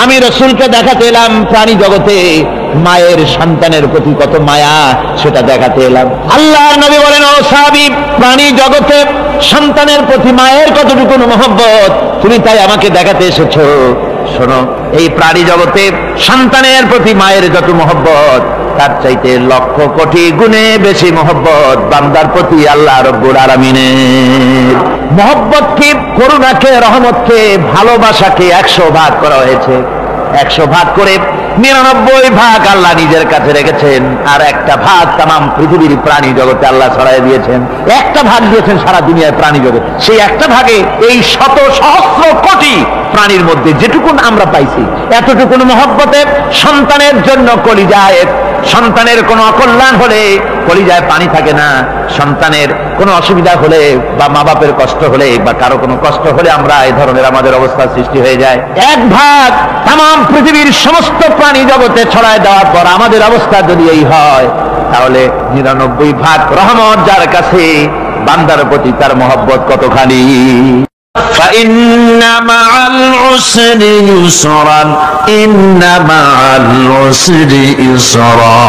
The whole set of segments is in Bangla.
আমি রাসূলকে দেখাতে এলাম প্রাণী জগতে মায়ের সন্তানের প্রতি কত মায়া সেটা দেখাতে এলাম। আল্লাহর নবী বলেন, ও সাহাবী, প্রাণী জগতে সন্তানের প্রতি মায়ের কতটুকু মহব্বত তুমি তাই আমাকে দেখাতে এসেছো। শোনো, এই প্রাণী জগতে সন্তানের প্রতি মায়ের যত মহব্বত তার চাইতে লক্ষ কোটি গুণে বেশি মহব্বত বান্দার প্রতি আল্লাহ রব্বুল আলামিনের। মহব্বতকে, করুণাকে, রহমতকে, ভালোবাসাকে 100 ভাগ করা হয়েছে। 100 ভাগ করে 99 ভাগ আল্লাহ নিজের কাছে রেখেছেন, আর একটা ভাগ তামাম পৃথিবীর প্রাণী জগতে আল্লাহ ছড়াই দিয়েছেন। একটা ভাগ দিয়েছেন সারা দুনিয়ার প্রাণী জগৎ। সেই একটা ভাগে এই শত সহস্র কোটি প্রাণীর মধ্যে যেটুকুন আমরা পাইছি, এতটুকুন মহব্বতে সন্তানের জন্য কলিজায়, সন্তানের কোনো অকল্যাণ হলে কলিজায় পানি থাকে না। সন্তানের কোনো অসুবিধা হলে বা মা বাপের কষ্ট হলে বা কারো কোনো কষ্ট হলে আমরা এই ধরনের আমাদের অবস্থা সৃষ্টি হয়ে যায়। এক ভাগ তামাম পৃথিবীর সমস্ত প্রাণী জগতে ছড়ায় দেওয়ার পর আমাদের অবস্থা যদি এই হয়, তাহলে 99 ভাগ রহমত যার কাছে, বান্দার প্রতি তার মহব্বত কতখানি। فإن مع العسر يسرا إن مع العسر يسرا।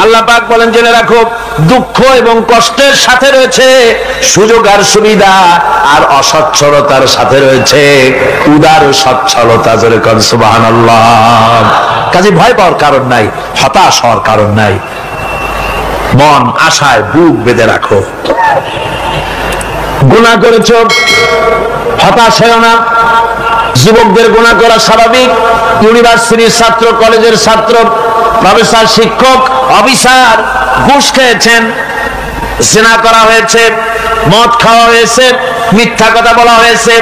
আল্লাহ পাক বলেন, জেনে রাখো, দুঃখ এবং কষ্টের সাথে রয়েছে সুযোগ আর সুবিধা, আর অসচ্ছলতার সাথে রয়েছে উদার সচ্ছলতা। জোরে কোন সুবহানাল্লাহ। কাজে ভয় পাওয়ার কারণ নাই, হতাশ হওয়ার কারণ নাই। মন আশায় বুক বেঁধে রাখো। গুনাহ করেছো, হতাশ হও না। যুবকদের গুনাহ করা স্বাভাবিক। ইউনিভার্সিটির ছাত্র, কলেজের ছাত্র, প্রফেসর, শিক্ষক, অফিসার ঘুষ খেয়েছেন, জিনা করা হয়েছে, মদ খাওয়া হয়েছে, মিথ্যা কথা বলা হয়েছে,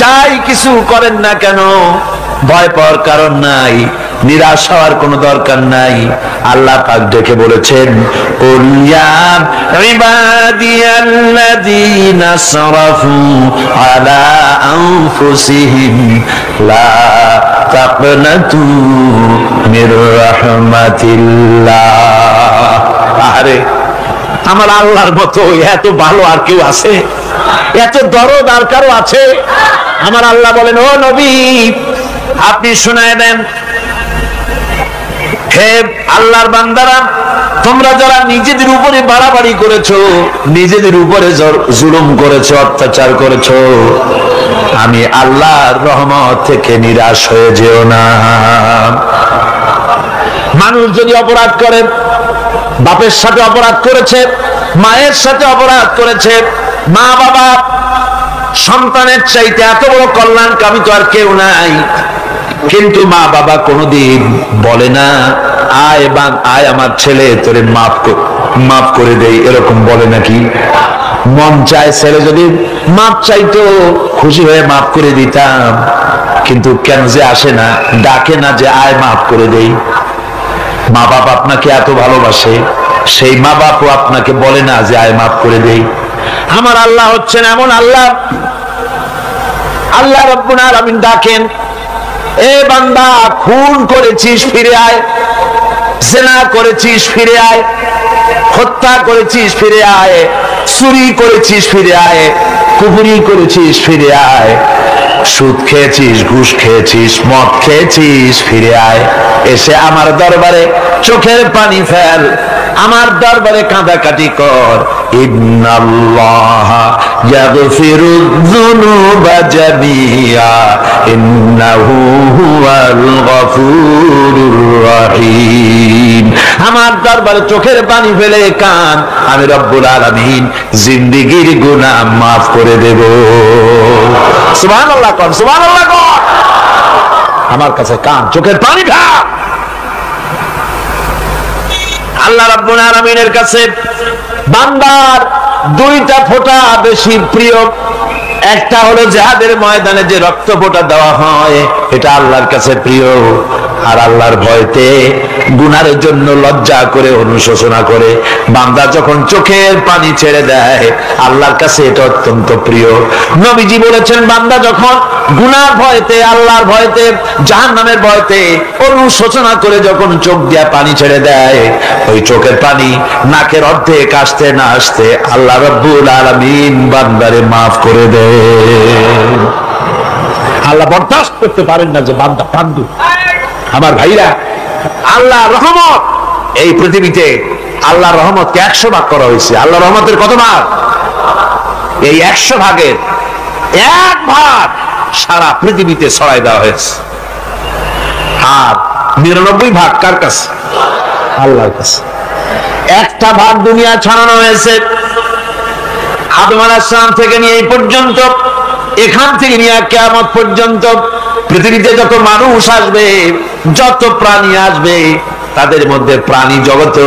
যাই কিছু করেন না কেন ভয় পাওয়ার কারণ নাই, নিরাশ হওয়ার কোনো দরকার নাই। আল্লাহ পাক ডেকে বলেছেন, কুল ইয়া ইবাদিয়াল্লাযীনা আসরাফু আলা আনফুসিহিম লা তাকনাতু মির রাহমাতিল্লাহ। আরে আমার আল্লাহর মতো এত ভালো আর কেউ আছে? এত দরদ আর কারো আছে? আমার আল্লাহ বলেন, ও নবী, আপনি শোনায় দেন, হে আল্লাহর বান্দারা, তোমরা যারা নিজেদের উপরে বাড়াবাড়ি করেছো, নিজেদের উপরে জুলুম করেছো, অত্যাচার করেছো, আমি আল্লাহর রহমত থেকে নিরাশ হয়ে যেও না। মানুষ যদি অপরাধ করে, বাপের সাথে অপরাধ করেছে, মায়ের সাথে অপরাধ করেছে, মা বাবা সন্তানের চাইতে এত বড় কল্যাণকামী তো আর কেউ নাই। কিন্তু মা বাবা কোনোদিন বলে না, আয় আমার ছেলে তোরে মাফ করে দেই, এরকম বলে নাকি? মন চায় ছেলে যদি মাফ চাইতো, খুশি হয়ে মাফ করে দিতাম। কিন্তু কেন যে আসে না, ডাকে না যে আয় মাফ করে দেই। মা বাপ আপনাকে এত ভালোবাসে, সেই মা বাপও আপনাকে বলে না যে আয় মাফ করে দেই। আমার আল্লাহ হচ্ছেন এমন আল্লাহ, আল্লাহ রাব্বুল আলামিন ডাকেন, এ বান্দা, খুন করেছিস ফিরে আয়, জিনা করেছিস ফিরে আয়, হত্যা করেছিস ফিরে আয়, চুরি করেছিস ফিরে আয়, কুফরি করেছিস ফিরে আয়, সুদ খেয়েছিস, ঘুষ খেয়েছিস, মদ খেয়েছিস ফিরে আয়। এসে আমার দরবারে চোখের পানি ফেল, আমার দরবারে কাঁদাকাটি কর। ইন্নাল্লাহা ইয়াগফিরুয যুনুবা জামিআ ইন্নাহু হুয়াল গফুরুর রহিম। আমার দরবারে চোখের পানি ফেলে কান, আমি রব্বুল আলামিন জিন্দেগীর গুনাহ মাফ করে দেব। সুবহানাল্লাহ কোন, সুবহানাল্লাহ কোন। আমার কাছে কান, চোখের পানি ফেল। আল্লাহ রাব্বুল আলামিনের কাছে বান্দার দুইটা ফোঁটা বেশি প্রিয়। একটা হলো জিহাদের ময়দানে যে রক্ত ফোঁটা দেওয়া হয়, এটা আল্লাহর কাছে প্রিয়। আর আল্লাহর ভয়তে গুনার জন্য লজ্জা করে, অনুশোচনা করে বান্দা যখন চোখের পানি ছেড়ে দেয়, আল্লাহর কাছে এটা অত্যন্ত প্রিয়। নবীজি বলেছেন, বান্দা যখন গুনার ভয়তে, আল্লাহর ভয়তে, জাহান্নামের ভয়তে অনুশোচনা করে যখন চোখ দিয়ে পানি ছেড়ে দেয়, ওই চোখের পানি নাকের অর্ধেক আসতে না আসতে আল্লাহ রাব্বুল আলামিন বান্দারে মাফ করে দেয়। আল্লাহ বরদাস্ত করতে পারেন না যে বান্দা কান্দু। আমার ভাইরা, আল্লাহ রহমত এই পৃথিবীতে, আল্লাহ রহমতকে 100 ভাগ করা হয়েছে। আল্লাহ রহমতের কত ভাগ? এই 100 ভাগের 1 ভাগ সারা পৃথিবীতে ছড়াই দেওয়া হয়েছে। আর 99 ভাগ কার কাছে? আল্লাহর কাছে। একটা ভাগ দুনিয়া ছড়ানো হয়েছে আদম আলাইহিস সালাম থেকে নিয়ে এই পর্যন্ত, এখান থেকে নিয়ে কিয়ামত পর্যন্ত পৃথিবীতে যত মানুষ আসবে, যত প্রাণী আসবে, তাদের মধ্যে প্রাণী জগত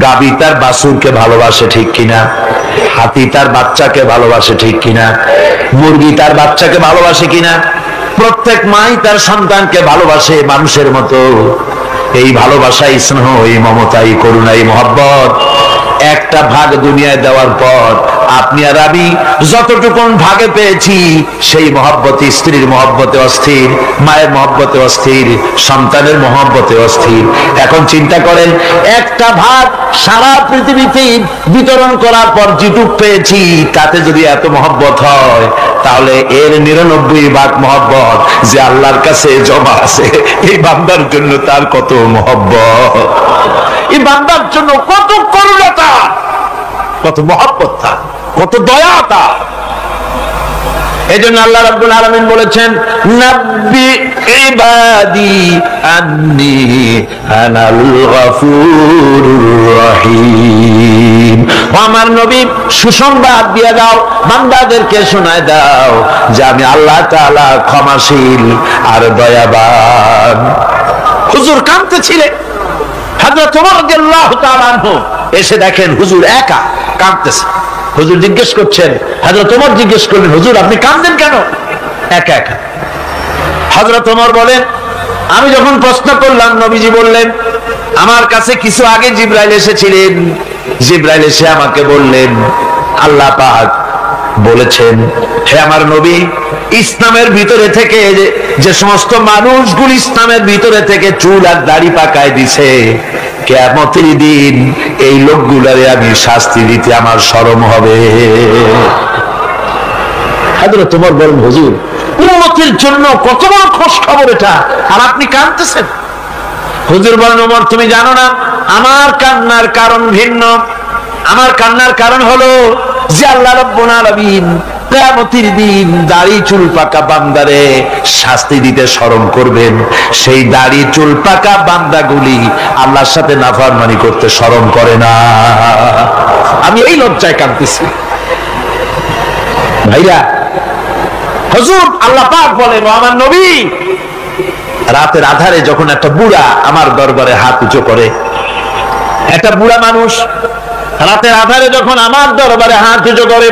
গাভী তার বাছুরকে ভালোবাসে ঠিক কিনা, হাতি তার বাচ্চাকে ভালোবাসে ঠিক কিনা, মুরগি তার বাচ্চাকে ভালোবাসে কিনা, প্রত্যেক মাই তার সন্তানকে ভালোবাসে মানুষের মতো। এই ভালোবাসা, স্নেহ, এই মমতা, এই করুণা, এই মহব্বত একটা ভাগ দুনিয়ায় দেওয়ার পর আপনি আর আমি যতটুকুন ভাগে পেয়েছি, সেই মহব্বত স্ত্রীর মহব্বতে অস্থির, মায়ের মহব্বতে অস্থির, সন্তানের মহব্বতে অস্থির। এখন চিন্তা করেন, একটা ভাগ সারা পৃথিবীতে বিতরণ করার পর যেটুক পেয়েছি, তাতে যদি এত মহব্বত হয়, তাহলে এর 99 ভাগ মহব্বত যে আল্লাহর কাছে জমা আছে, এই বান্দার জন্য তার কত মহব্বত, এই বান্দার জন্য কত করুণা, কত মহব্বত, কত দয়া। এজন্য আল্লাহ রাব্বুল আলামিন বলেছেন, নাব্বি ইবাদি আন্নী আনাল গফুরুর রহিম। আমার নবী সুসংবাদ দিয়ে দাও, বান্দাদেরকে শোনায় দাও যে আমি আল্লাহ তাআলা ক্ষমাশীল আর দয়াবান। হুজুর কাঁদতেছিলেন, হযরত ওমর রাদিয়াল্লাহু তাআলা আনহু এসে দেখেন হুজুর একা কাঁদতেছে। হুজুর জিজ্ঞেস করছেন, হযরত ওমর জিজ্ঞেস করলেন, হুজুর আপনি কাঁদেন কেন একা একা? হযরত ওমর বলেন, আমি যখন প্রশ্ন করলাম, নবীজি বললেন, আমার কাছে কিছু আগে জিবরাইল এসেছিলেন। জিবরাইল এসে আমাকে বললেন, আল্লাহ পাক বলেছেন, হে আমার নবী, ইসলামের ভিতরে থেকে যে সমস্ত মানুষগুলো ইসলামের ভিতরে থেকে চুল আর দাড়ি পাকায় দিছে, কিয়ামতের দিন এই লোকগুলারে আমি শাস্তি দিতে আমার শরম হবে। হযরত ওমর বলেন, হুজুর উম্মতের জন্য কত বড় খুশ খবর এটা, আর আপনি কাঁদতেছেন। হুজুর বলেন, ওমর তুমি জানো না, আমার কান্নার কারণ ভিন্ন। আমার কান্নার কারণ হলো যে আল্লাহ রাব্বুল আলামিন কিয়ামতের দিন দাড়ি চুল পাকা বান্দারে শাস্তি দিতে শরম করবেন। সেই দাড়ি চুল পাকা বান্দাগুলি আল্লাহর সাথে নাফরমানি করতে শরম করে না। আমি এই লজ্জায় কাঁদতেছি। ভাইরা, হুজুর আল্লাহ পাক বলেন, ও আমার নবী, রাতের আধারে যখন একটা বুড়া আমার দরবারে হাত উঁচু করে, একটা বুড়া মানুষ রাতের আধারে যখন আমার দরবারে হাত উঁচু করে,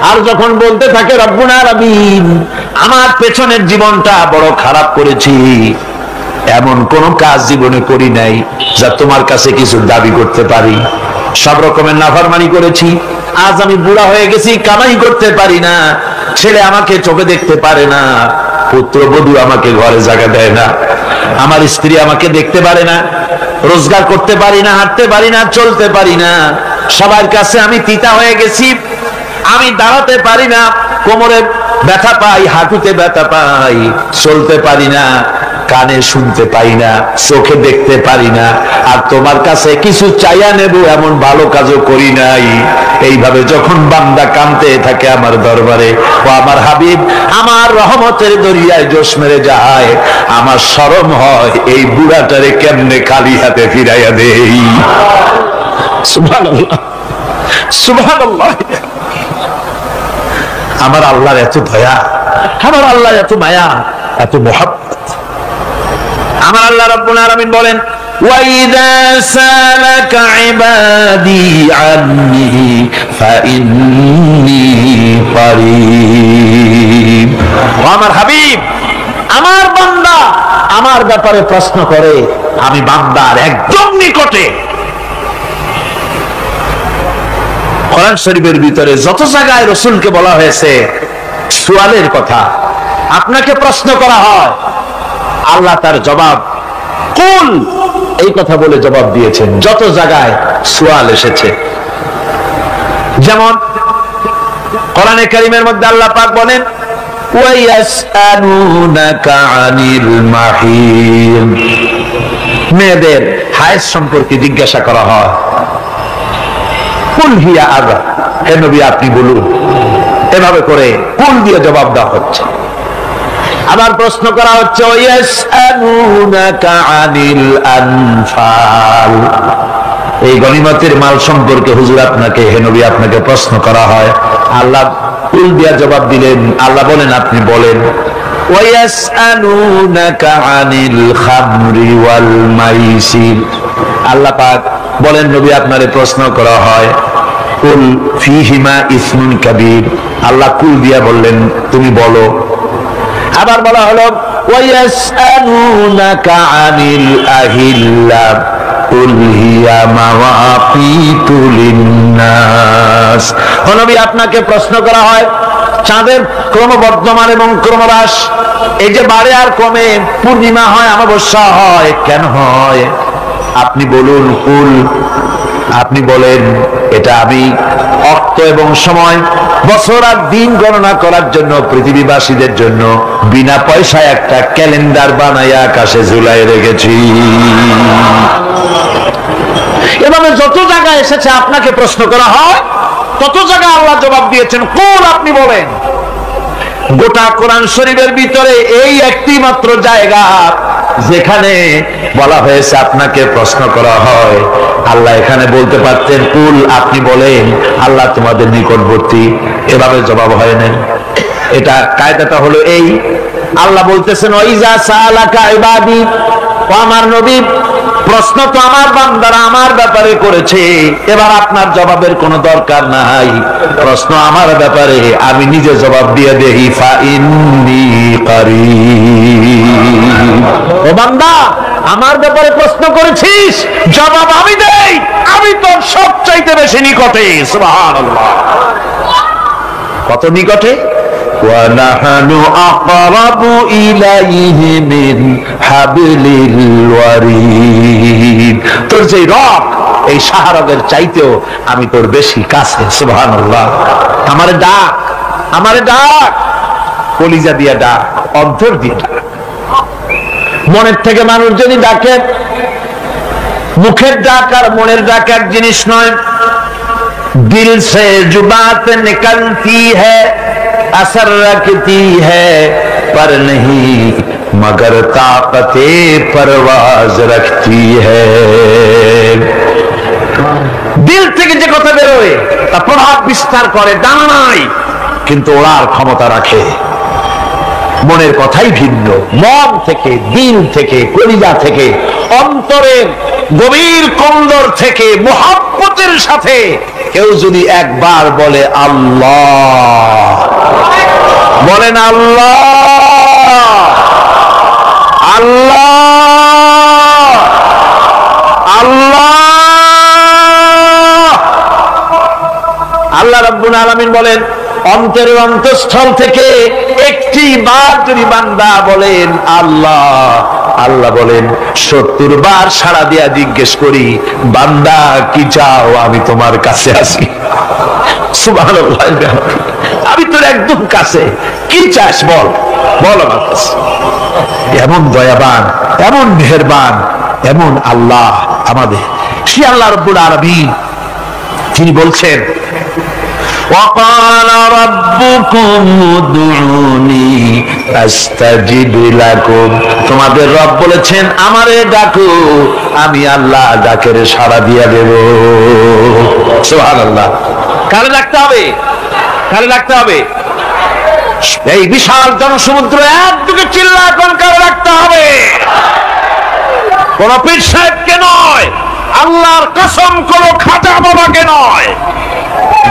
আর যখন বলতে থাকে, রব্বুল আলামিন, আমার পেছনের জীবনটা বড় খারাপ করেছি, এমন কোন কাজ জীবনে করি নাই যা তোমার কাছে কিছু দাবি করতে পারি, সব রকমের নাফরমানি করেছি, আজ আমি বুড়া হয়ে গেছি, কামাই করতে পারি না, ছেলে আমাকে চোখে দেখতে পারে না, পুত্রবধূ আমাকে ঘরে জায়গা দেয় না, আমার স্ত্রী আমাকে দেখতে পারে না, রোজগার করতে পারি না, হাঁটতে পারি না, চলতে পারি না, সবার কাছে আমি তিতা হয়ে গেছি, আমি দাঁড়াতে পারি না, কোমরে ব্যথা পাই, হাঁটুতে ব্যথা পাই, চলতে পারি না, কানে শুনতে পাই না, চোখে দেখতে পারি না, আর তোমার কাছে কিছু চাইয়া নেব এমন ভালো কাজও করি নাই। এইভাবে যখন বান্দা কাঁদতে থাকে আমার দরবারে, ও আমার হাবিব আমার রহমতের দরিয়ায় জোশ মেরে যায়, আমার শরম হয় এই বুড়াটারে কেমনে খালি হাতে ফিরাইয়া দেই। সুবহানাল্লাহ, সুবহানাল্লাহ। আমার আল্লাহর এত দয়া, আমার আল্লাহর এত মায়া, এত মহব্বত। আমার আল্লাহ রাব্বুল আলামিন বলেন, ওয়াইদা সালাকা ইবাদি আন্নি ফাইন্নী কারীব। আমার হাবিব, আমার বান্দা আমার ব্যাপারে প্রশ্ন করে, আমি বান্দার একদম নিকটে। কোরআন শরীফের ভিতরে যত জায়গায় রাসূলকে বলা হয়েছে সুয়ালের কথা, আপনাকে প্রশ্ন করা হয়, আল্লাহ তার জবাব কুল এই কথা বলে জবাব দিয়েছেন। যত জায়গায় সুয়াল এসেছে, যেমন কোরআনে কারীমের মধ্যে আল্লাহ পাক বলেন, ওয়ায়াসআলুনাকা আনিল মাহিদ, মেয়েদের হায়েজ সম্পর্কে জিজ্ঞাসা করা হয়। কুল হিয়া আযা, হে নবী আপনি বলুন। এভাবে করে কুল দিয়ে জবাব দেওয়া হচ্ছে। আবার প্রশ্ন করা হচ্ছে ওয়ায়াসআলুনাকা আনিল আনফাল, এই গনিমতের মাল সম্পর্কে হুজুর আপনাকে, হে নবী আপনাকে প্রশ্ন করা হয়। আল্লাহ কুল দিয়া জবাব দিলেন। আল্লাহ বলেন আপনি বলেন। ওয়ায়াসআলুনাকা আনিল খামরি ওয়াল মাইসির, আল্লাহ পাক বলেন নবী আপনারে প্রশ্ন করা হয় কুল ফীহিমা ইসমুন কাবীর, আল্লাহ কুল দিয়া বললেন তুমি বলো। আবার বলা হলো ওয়ায়াসআলুনাকা আনিল আহিল্লা কুল হিয়া মাওয়াকিতু লিন্নাস, ও নবী আপনাকে প্রশ্ন করা হয় চাঁদের ক্রমবর্ধমান এবং ক্রমহ্রাস, এই যে বাড়ে আর কমে, পূর্ণিমা হয় অমাবস্যা হয়, কেন হয়? আপনি বলুন কুল, আপনি বলেন এটা আমি অক্ত এবং সময়, বছর আর দিন গণনা করার জন্য পৃথিবীবাসীদের জন্য বিনা পয়সায় একটা ক্যালেন্ডার বানাইয়া আকাশে ঝুলাই রেখেছি। এভাবে যত জায়গায় এসেছে আপনাকে প্রশ্ন করা হয়, তত জায়গায় আল্লাহ জবাব দিয়েছেন কুল আপনি বলেন। গোটা কোরআন শরীফের ভিতরে এই একটি মাত্র জায়গা যেখানে বলা হয়েছে আপনাকে প্রশ্ন করা হয়। আল্লাহ এখানে বলতে পারতেন কুল আপনি বলেন, আল্লাহ তোমাদের নিকটবর্তী, এভাবে জবাব হয় না। এটা কায়দাটা হলো এই, আল্লাহ বলতেছেন ওয়াইজা সালাকা ইবাদি, ও আমার নবী প্রশ্ন তো আমার বান্দারা আমার ব্যাপারে করেছে, এবার আপনার জবাবের কোনো দরকার নাই। প্রশ্ন আমার ব্যাপারে, আমি নিজে জবাব দিয়ে দেই ফা ইন্নী কারীব। ও বান্দা আমার ব্যাপারে প্রশ্ন করেছিস, জবাব আমি দেই, আমি তোর সবচাইতে বেশি নিকটে। সুবহানাল্লাহ, কত নিকটে? وَنَحْنُ أَقْرَبُ إِلَيْهِ مِنْ حَبْلِ الْوَرِيدِ, তোর যে রগ এই শাহরগের চাইতেও আমি তোর বেশি কাছে। সুবহানাল্লাহ, আমারে ডাক, আমারে ডাক, কলিজা দিয়ে ডাক, অন্তর দিয়ে ডাক। মনের থেকে মানুষ যদি ডাকে, মুখের ডাক আর মনের ডাক এক জিনিস নয়। দিল সে জুবাত নিকলতি হ্যায়, असर रखती है पर नहीं मगर ताकते परवाज रखती है। দিল থেকে যে কথা বেরোয় তা প্রভাব বিস্তার করে, ডানা নাই কিন্তু ওড়ার ক্ষমতা রাখে। মনের কথাই ভিন্ন। মন থেকে, দিল থেকে, কলিজা থেকে, অন্তরের গভীর কন্দর থেকে মুহাব্বতের সাথে কেউ যদি একবার বলে আল্লাহ, বলেন আল্লাহ, আল্লাহ, আল্লাহ, আল্লাহ রাব্বুল আলামিন বলেন অন্তরের অন্তঃস্থল থেকে একটি বার যদি বান্দা বলেন আল্লাহ, আল্লাহ বলেন 70 বার সাড়া দিয়া জিজ্ঞেস করি বান্দা কি চাও, আমি তোমার কাছে আছি। সুবহানাল্লাহ, আমি তোর একদম কাছে, কি চাস বল, বল আমার কাছে। এমন দয়াবান, এমন মেহেরবান, এমন আল্লাহ আমাদের। সে আল্লাহ রাব্বুল আলামিন তিনি বলছেন وقال ربكم ادعوني استجب لكم, তোমাদের রব বলেছেন আমারে ডাকো, আমি আল্লাহ ডাকের সাড়া দিয়া দেব। সুবহানাল্লাহ, কারে ডাকতে হবে, কারে ডাকতে হবে? এই বিশাল জনসমুদ্র একদিকে চিল্লা কোন কারে ডাকতে হবে? কোন পীর সাহেবকে নয়, আল্লাহর কসম কোন খাজা বাবাকে নয়,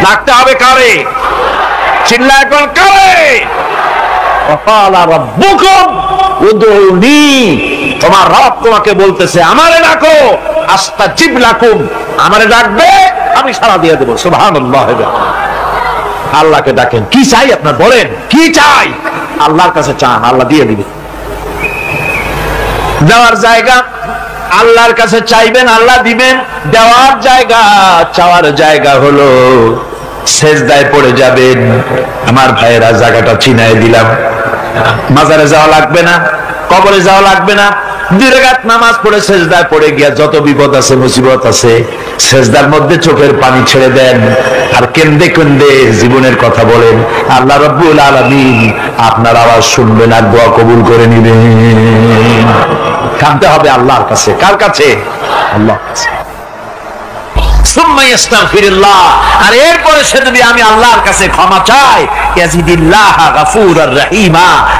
ডাকতে হবে কারে? চিল্লা এখন কারে? ওয়াকালা রাব্বুকুম উদউনি, তোমার রব তোমাকে বলতেছে আমারে ডাকো, আস্তাজিব লাকুম, আমারে ডাকবে আমি সাড়া দিয়ে দেব। সুবহানাল্লাহ, আল্লাহকে ডাকেন। কি চাই আপনার বলেন, কি চাই? আল্লাহর কাছে চান, আল্লাহ দিয়ে দিবে। দেওয়ার জায়গা আল্লাহর কাছে চাইবেন, আল্লাহ দিবেন। দেওয়ার জায়গা, চাওয়ার জায়গা হলো সেজদায় পড়ে যাবেন। আমার ভাইয়েরা জায়গাটা চিনাই দিলাম। মাজারে যাওয়া লাগবে না, কবরে যাওয়া লাগবে না। 2 রাকাত নামাজ পড়ে সেজদায় পড়ে গিয়া যত বিপদ আছে মুসিবত আছে সেজদার মধ্যে চোখের পানি ছেড়ে দেন আর কেন্দে কেন্দে জীবনের কথা বলেন। আল্লাহ রাব্বুল আলামিন আপনার আওয়াজ শুনবেন আর দোয়া কবুল করে নিবেন। কাঁদতে হবে আল্লাহর কাছে। কার কাছে? আল্লাহর কাছে। আর এরপরে সে যদি আমি আল্লাহর কাছে ক্ষমা চাই,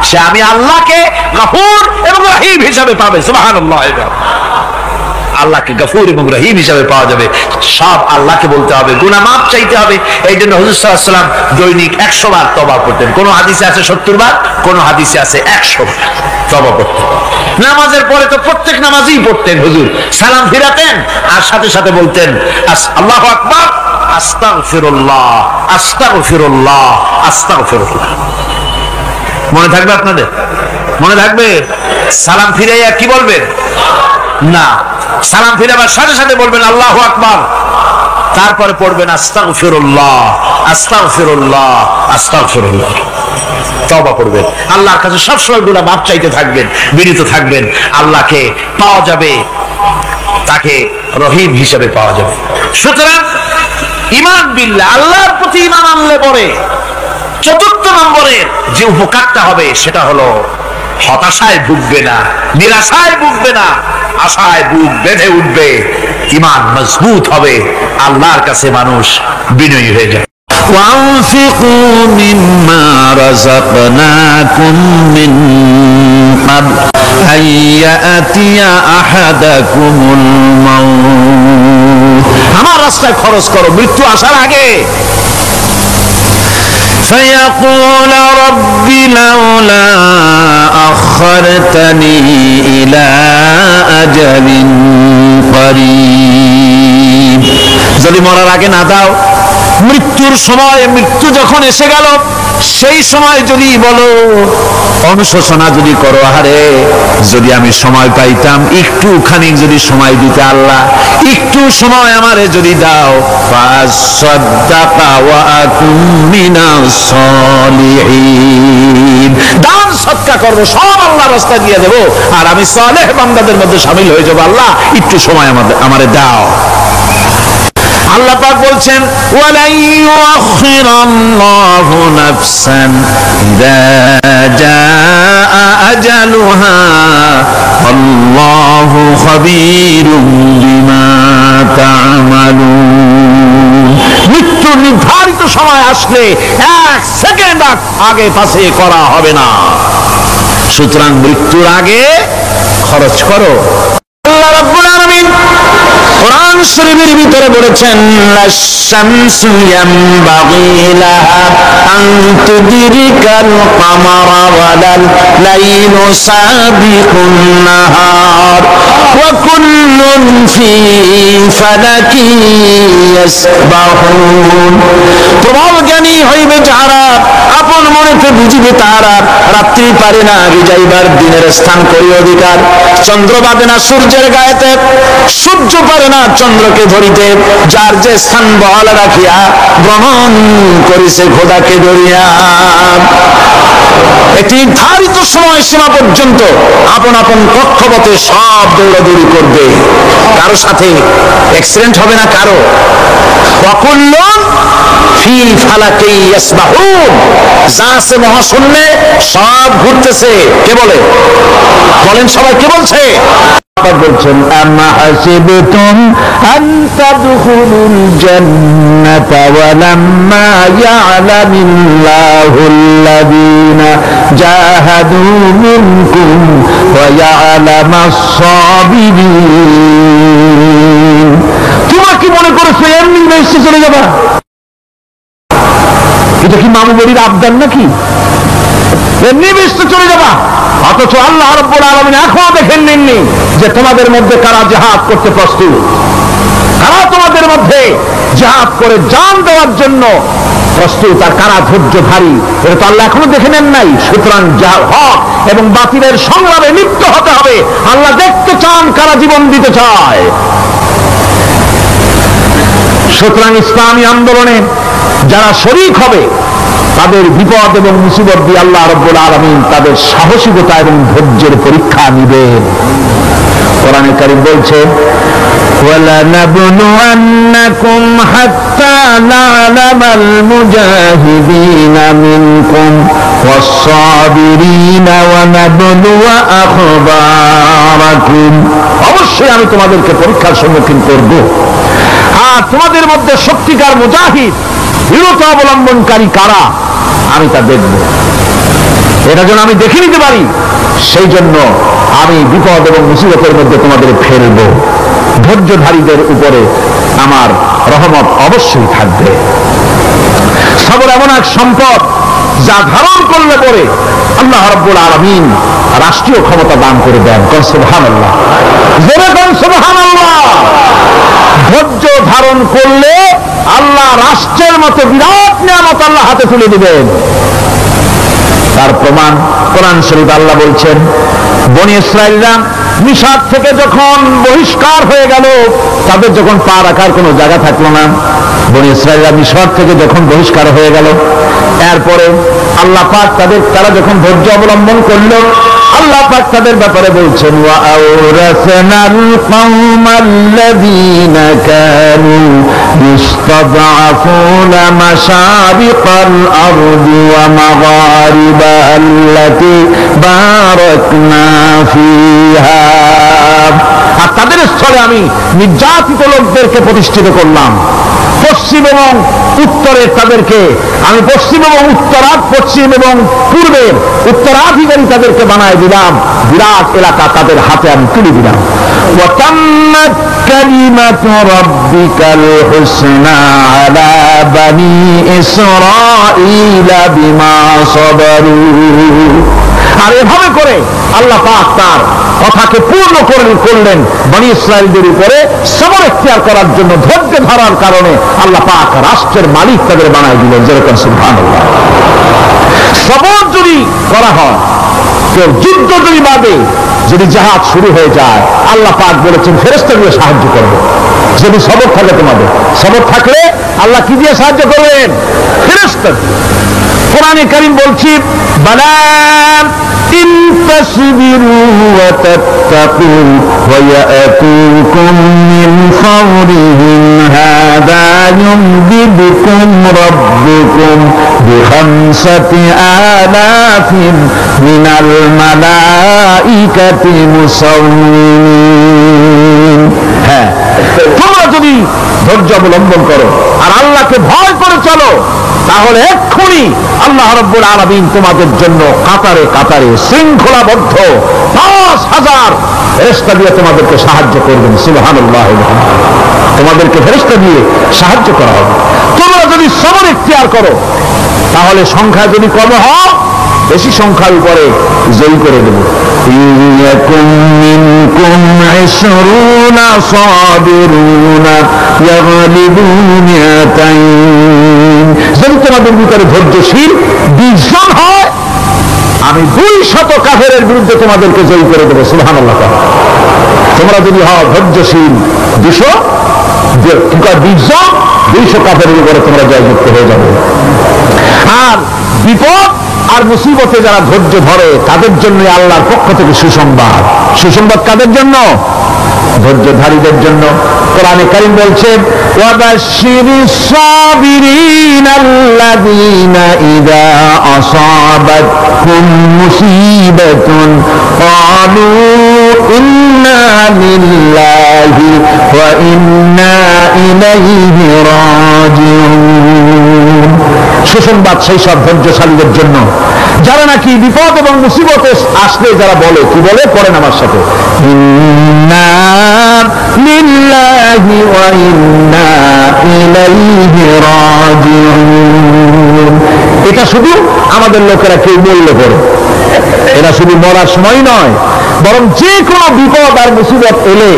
সে আমি আল্লাহকে গফুর এবং রহিম হিসাবে পাবে। সুবহানাল্লাহ। আল্লাহকে গফুর এবং রহিম হিসাবে পাওয়া যাবে। সব আল্লাহকে বলতে হবে, গুনাহ মাফ চাইতে হবে। এই জন্য হুজুর সাল্লাল্লাহু আলাইহি ওয়াসাল্লাম দৈনিক 100 বার তওবা করতেন। কোন হাদিসে আছে 70 বার, কোন হাদিসে আছে 100 বার তওবা করতেন। নামাজের পরে তো প্রত্যেক নামাজই পড়তেন হুজুর, সালাম ফিরাতেন আর সাথে সাথে বলতেন আল্লাহু আকবার, আস্তাগফিরুল্লাহ, আস্তাগফিরুল্লাহ, আস্তাগফিরুল্লাহ। মনে থাকবে আপনাদের? মনে থাকবে? সালাম ফিরাইয়া কি বলবেন? না, সালাম ফিরাবার সাথে সাথে বলবেন আল্লাহু আকবার, তারপরে পড়বেন আস্তাগফিরুল্লাহ, আস্তাগফিরুল্লাহ, আস্তাগফিরুল্লাহ। তওবা করবেন, আল্লাহর কাছে সবসময় গুনাহ মাফ চাইতে থাকবেন, বিনীত থাকবেন। আল্লাহকে পাওয়া যাবে, তাকে রহিম হিসেবে পাওয়া যাবে। সুতরাং ঈমান বিল্লাহ, আল্লাহর প্রতি ঈমান আনলে পরে 4 নম্বরের যে উপকারটা হবে সেটা হলো হতাশায় ভুগবে না, নিরাশায় ভুগবে না, আশায় বুক বেঁধে উঠবে, ঈমান মজবুত হবে, আল্লাহর কাছে মানুষ বিনয়ী হয়ে যায়। وأنفقوا مما رزقناكم من قبل أن يأتي أحدكم الموت। আমার রাস্তায় খরচ করো মৃত্যু আসার আগে। فيقول رب لولا أخرتني إلى أجل قريب। যদি মরার আগে না দাও, মৃত্যুর সময়, মৃত্যু যখন এসে গেল সেই সময় যদি বলো, অনুশোচনা যদি করো, আরে যদি আমি সময় পাইতাম, একটুখানি যদি সময় দিতে আল্লাহ, একটু সময় আমারে যদি দাও, ফাসাদদাকা ওয়া আকুম মিনাস সালিহিন, দান সদকা করব, সব আল্লাহর রাস্তায় দিয়ে দেব আর আমি সালেহ বান্দাদের মধ্যে শামিল হয়ে যাব। আল্লাহ একটু সময় আমারে দাও। আল্লাহ পাক বলছেন ওয়ালা ইউআখিরাল্লাহু নাফসান ইযা জাআ আজালুহা আল্লাহু খাবীরুম বিমা তা'মালুন। মৃত্যুর নির্ধারিত সময় আসলে 1 সেকেন্ড আগে পাশে করা হবে না। সুতরাং মৃত্যুর আগে খরচ করো। আল্লাহ রাব্বুল আলামিন কোরআন শরীফের ভিতরে বলেছেন লাশ-শামসু ইয়ামবাগি লাহা আন তুদরিকাল কামারা ওয়ালাল লাইলু সাবিকুন নাহার ওয়া কুল্লুন ফি ফালাকিন ইয়াসবাহুন। প্রভাবজ্ঞানী হইবে যারা, আপন মনেতে বুঝিবে তারা, রাত্রি পারে না যাইবার দিনের স্থান করি অধিকার। চন্দ্র বাঁধে না সূর্যের গায়েতে, সূর্য পারে না চন্দ্রকে ধরিতে, যার যে স্থান বহাল রাখিয়া ভ্রমণ করিছে খোদাকে ধরিয়া। একটি নির্ধারিত সময় সীমা পর্যন্ত আপন আপন কক্ষপথে সব দৌড়াদৌড়ি করবে, কারো সাথে অ্যাক্সিডেন্ট হবে না কারো। ওয়াকুল্লুন ফি ফালাকি ইয়াসবাহুন, যা আছে মহাশূন্যে সব ঘুরতেছে। কে বলে? বলেন সবাই, কে বলছে? বলছেন আম্মা হাসিবতুম আন তাদখুলুল জান্নাতা ওয়া লাম্মা ইয়ালামিল্লাহুল্লাযীনা জাহাদু মিনকুম ওয়া ইয়ালামাস সাবিরিন। তোমরা কি মনে করছো এমনি বেহেশতে চলে যাবা? এটা কি মামু বাড়ির আবদার নাকি? এমনি বেহেশতে চলে যাবা? অথচ আল্লাহ রাব্বুল আলামিন এখনো দেখেন নেননি যে তোমাদের মধ্যে কারা জিহাদ করতে প্রস্তুত, কারা তোমাদের মধ্যে জিহাদ করে জান দেওয়ার জন্য প্রস্তুত, আর কারা ধৈর্যধারী, এটা তো আল্লাহ এখনো দেখে নেন নাই। সুতরাং হক এবং বাতিলের সংগ্রামে লিপ্ত হতে হবে। আল্লাহ দেখতে চান কারা জীবন দিতে চায়। সুতরাং ইসলামী আন্দোলনে যারা শরীক হবে তাদের বিপদ এবং মুসিবত দিয়ে আল্লাহ রাব্বুল আলামিন তাদের সাহসিকতা এবং ধৈর্যের পরীক্ষা নিবেন। কোরআনে কারীম বলছে وَلَنَبْلُوَنَّكُمْ حَتَّى نَعْلَمَ الْمُجَاهِدِينَ مِنكُمْ وَالصَّابِرِينَ وَنَبْلُوَ أَخْبَارَكُمْ। অবশ্যই আমি তোমাদেরকে পরীক্ষার সম্মুখীন করব, আর তোমাদের মধ্যে সত্যিকার মুজাহিদ দৃঢ়তা অবলম্বনকারী কারা আমি তা দেখব। এটা যেন আমি দেখে নিতে পারি, সেই জন্য আমি বিপদ এবং মুসিবতের মধ্যে তোমাদের ফেলব। ধৈর্যধারীদের উপরে আমার রহমত অবশ্যই থাকবে। সবর এমন এক সম্পদ যা ধারণ করলে পরে আল্লাহ রাব্বুল আলামিন রাষ্ট্রীয় ক্ষমতা দান করে দেন। সুবহানাল্লাহ, জোরে বলেন সুবহানাল্লাহ। ধৈর্য ধারণ করলে আল্লাহ রাষ্ট্রের মতো বিরাট নিয়ামত আল্লাহ হাতে তুলে দিবেন। তার প্রমাণ কোরআন শরীফ আল্লাহ বলছেন, বনী ইসরাঈলরা মিশর থেকে যখন বহিষ্কার হয়ে গেল, তাদের যখন পা রাখার কোনো জায়গা থাকলো না, বনী ইসরাঈলরা মিশর থেকে যখন বহিষ্কার হয়ে গেল, এরপরে আল্লাহ পাক তারা যখন ধৈর্য অবলম্বন করলো, আল্লাহ পাক তাদের ব্যাপারে বলছেন ওয়া আওরাসনাল কওমাল্লাযীনা কানু ইস্তাদআফুনা মাশারিকাল আরদি ওয়া মাগারিবাহা আল্লাতী বারাকনা ফিহা। আর তাদের স্থলে আমি নির্যাতিত লোকদেরকে প্রতিষ্ঠিত করলাম। পশ্চিম এবং উত্তরের তাদেরকে আমি পশ্চিম এবং পশ্চিম এবং পূর্বের উত্তরাধিকারী তাদেরকে বানায় দিলাম। বিরাট এলাকা তাদের হাতে আমি তুলে দিলাম। وَتَمَّتْ كَلِمَةُ رَبِّكَ الْحُسْنَى عَلَى بَنِي إِسْرَائِيلَ بِمَا صَبَرُوا। আর এভাবে করে আল্লাহ পাক তার কথাকে পূর্ণ করলেন বনী ইসরাঈলদের উপরে সবর ইখতিয়ার করার জন্য। ধৈর্য ধরার কারণে আল্লাহ পাক রাষ্ট্রের মালিক তাদের বানায় দিলেন। যেরকম সুবহানাল্লাহ। সবর যদি করা হয়, কেউ যুদ্ধ যদি বাদে যদি জাহাজ শুরু হয়ে যায়, আল্লাহ পাক বলেছেন ফেরেশতা দিয়ে সাহায্য করবে। যদি সবর থাকে, তোমাদের সবর থাকলে আল্লাহ কি দিয়ে সাহায্য করবেন? ফেরেশতা। কোরআনে কারীম বলছি বালা ইন তাসবিরু ওয়া তাত্তাকু ওয়া ইয়াতুকুম মিন ফাওরিহিম হাদা ইউমদিদুকুম রাব্বুকুম বিখামসাতি আলাফিন মিনাল মালাইকাতি মুসাওমিন। হ্যাঁ, তোমরা যদি ধৈর্য অবলম্বন করো আর আল্লাহকে ভয় করে চলো, তাহলে এক্ষুনি আল্লাহ রাব্বুল আলামিন তোমাদের জন্য কাতারে কাতারে শৃঙ্খলাবদ্ধ ৫,০০০ ফেরেশতা দিয়ে তোমাদেরকে সাহায্য করবেন। সুবহানাল্লাহ। তোমাদেরকে ফেরেশতা দিয়ে সাহায্য করা হবে। তোমরা যদি সবর ইখতিয়ার করো, তাহলে সংখ্যা যদি কম হয়, বেশি সংখ্যার উপরে জয়ী করে দেব। ইয়াকুম মিনকুম ২০ সাবিরুনা ইয়াগলিবু মিআতাইন। যদি তোমাদের ভিতরে ধৈর্যশীল ২০ জন হয়, আমি ২০০ কাফেরের বিরুদ্ধে তোমাদেরকে জয়ী করে দেবো। সুবহানাল্লাহ। তোমরা যদি হও ধৈর্যশীল ২০০ জন, ২০০ কাফেরের উপরে তোমরা জয়যুক্ত হয়ে যাবে। আর বিপদ আর মুসিবতে যারা ধৈর্য ধরে, তাদের জন্য আল্লাহর পক্ষ থেকে সুসংবাদ। সুসংবাদ কাদের জন্য? ধৈর্যধারীদের জন্য। কোরআনে কারীম বলছে ওয়াবাশশিরিস সাবিরিনাল্লাযীনা ইযা আসাবাতহুম মুসিবাতুন ক্বালু ইন্না লিল্লাহি ওয়া ইন্না ইলাইহি রাজিউন। সুসংবাদ সেই সব ধৈর্যশালীদের জন্য যারা নাকি বিপদ এবং মুসিবতে আসলে যারা বলে, কি বলে? পড়েন আমার সাথে, ইন্না লিল্লাহি ওয়া ইন্না ইলাইহি রাজিউন। এটা শুধু আমাদের লোকেরা কেউ বললে পড়ে, এরা শুধু মরার সময় নয়, বরং যে কোনো বিপদ আর মুসিবত এলে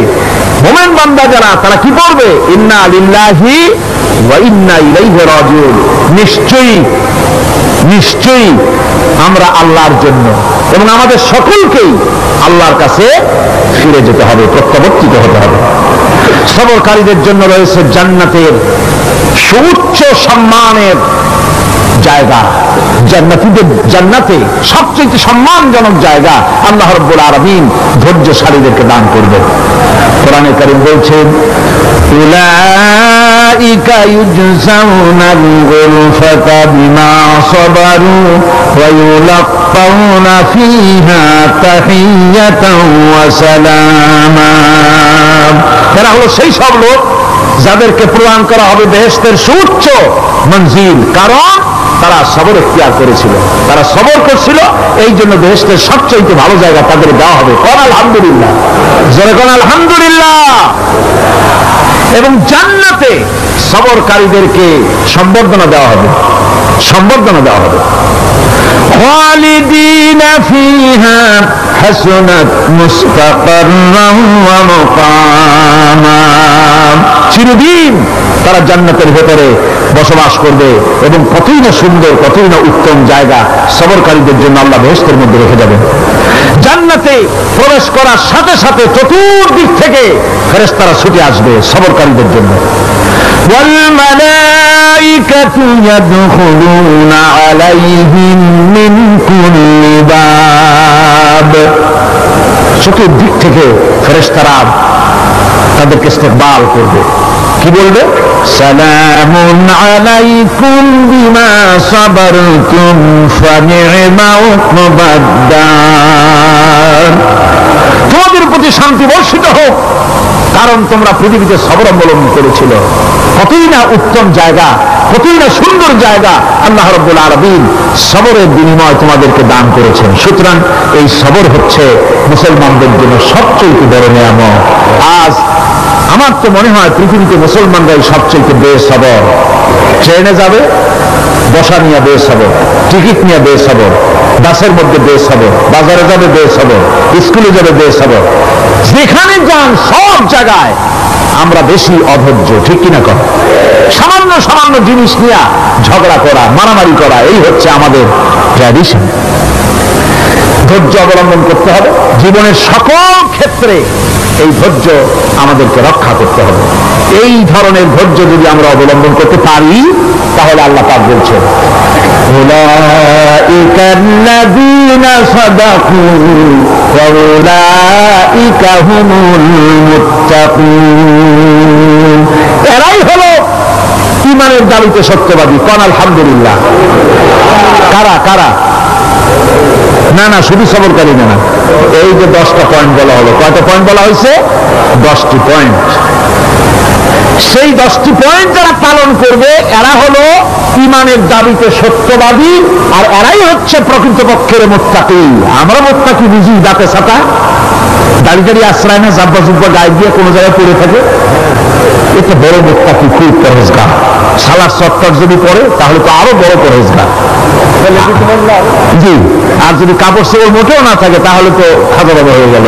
মুমিন বান্দা যারা, তারা কি করবে? ইন্না লিল্লাহি ওয়া ইন্না ইলাইহি রাজিউন। নিশ্চয়ই আমরা আল্লাহর জন্য এবং আমাদের সকলকেই আল্লাহর কাছে ফিরে যেতে হবে, প্রত্যাবর্তিত হতে হবে। সবরকারীদের জন্য রয়েছে জান্নাতের সুউচ্চ সম্মানের জায়গা, জান্নাতে সবচেয়ে সম্মানজনক জায়গা আল্লাহ রাব্বুল আলামিন ধৈর্যশালীদেরকে দান করবেন। কোরআনে কারীম বলছেন, উলাইকা ইউজজাউনাল গুরফাতা বিমা সাবারু ওয়া ইউলাক্কাউনা ফিহা তাহিয়াতাও ওয়া সালামা। এরা হলো সেই সব লোক যাদেরকে প্রদান করা হবে বেহেশতের সুউচ্চ মঞ্জিল, কারণ তারা সবর এখতিয়ার করেছিল, তারা সবর করছিল, এই জন্য বেহেশতের সবচেয়ে ভালো জায়গা তাদের দেওয়া হবে। কোন আলহামদুলিল্লাহ, জোরে কোন আলহামদুলিল্লাহ। এবং জান্নাতে সবরকারীদেরকে সম্বর্ধনা দেওয়া হবে, সম্বর্ধনা দেওয়া হবে। খালিদিনা ফিহা হাসুনাত মুস্তাকাররাম ওয়া মুকামা। চিরদিন তারা জান্নাতের ভেতরে বসবাস করবে এবং কতই না সুন্দর, কতই না উত্তম জায়গা সবরকারীদের জন্য আল্লাহ বেহেশতের মধ্যে রেখে যাবেন। জান্নাতে প্রবেশ করার সাথে সাথে চতুর্দিক থেকে ফেরেশতারা ছুটে আসবে সবরকারীদের জন্য। ওয়াল মালাইকাতু ইয়াদখুলুনা আলাইহিম মিন কুল্লি বাব। চতুর্দিক থেকে ফেরেশতারা তাদেরকে ইস্তেকবাল করবে। কি বলবে? সালামুন আলাইকুম বিমা সাবারতুম ফানি'মা উকবাদ। তোমাদের প্রতি শান্তি বর্ষিত হোক, কারণ তোমরা পৃথিবীতে সবর অবলম্বন করেছিল। কতই না উত্তম জায়গা, কতই না সুন্দর জায়গা আল্লাহ রাব্বুল আলামিন সবরের বিনিময় তোমাদেরকে দান করেছেন। সুতরাং এই সবর হচ্ছে মুসলমানদের জন্য সবচেয়ে বড় নিয়ামত। আজ আমার তো মনে হয় পৃথিবীতে মুসলমানরাই সবচেয়ে বেসবর। ট্রেনে যাবে, বসা নিয়ে বেসবর, টিকিট নিয়ে বেসবর, বাসের মধ্যে বেসবর, বাজারে যাবে বেসবর, স্কুলে যাবে বেসবর, যেখানে যান সব জায়গায় আমরা বেশি অধৈর্য, ঠিক কিনা কর? সামান্য সামান্য জিনিস নিয়ে ঝগড়া করা, মারামারি করা, এই হচ্ছে আমাদের ট্র্যাডিশন। ধৈর্য অবলম্বন করতে হবে জীবনের সকল ক্ষেত্রে। এই ধৈর্য আমাদেরকে রক্ষা করতে হবে। এই ধরনের ধৈর্য যদি আমরা অবলম্বন করতে পারি, তাহলে আল্লাহ পাক বলছেন, উলাইকাল্লাযীনা সাদাকু ওয়া উলাইকা হুমুল মুত্তাকুন। এরাই হলো ঈমানের দাবিতে সত্যবাদী। কোন আলহামদুলিল্লাহ। কারা কারা? না না, শুধু সবরকারী না। এই যে 10টা পয়েন্ট বলা হলো, কয়টা পয়েন্ট বলা হয়েছে? 10টি পয়েন্ট। সেই 10টি পয়েন্ট যারা পালন করবে এরা হলো ঈমানের দাবিতে সত্যবাদী, আর এরাই হচ্ছে প্রকৃতপক্ষের মুত্তাকি। আমরা মুত্তাকি বুঝি দাঁতে ছাতা, দাড়ি দাড়ি আশ্রয় না, জাব্বা জুব্বা গায়ে দিয়ে কোনো জায়গায় পড়ে থাকে, এটা বড় মুত্তাকি, খুব পরহেজগার। সালাত সত্তর যদি পড়ে তাহলে তো আরো বড় পরহেজগার। জি, আর যদি কাপড় চোপড় মোটেও না থাকে তাহলে তো খাজা বাবা হয়ে গেল।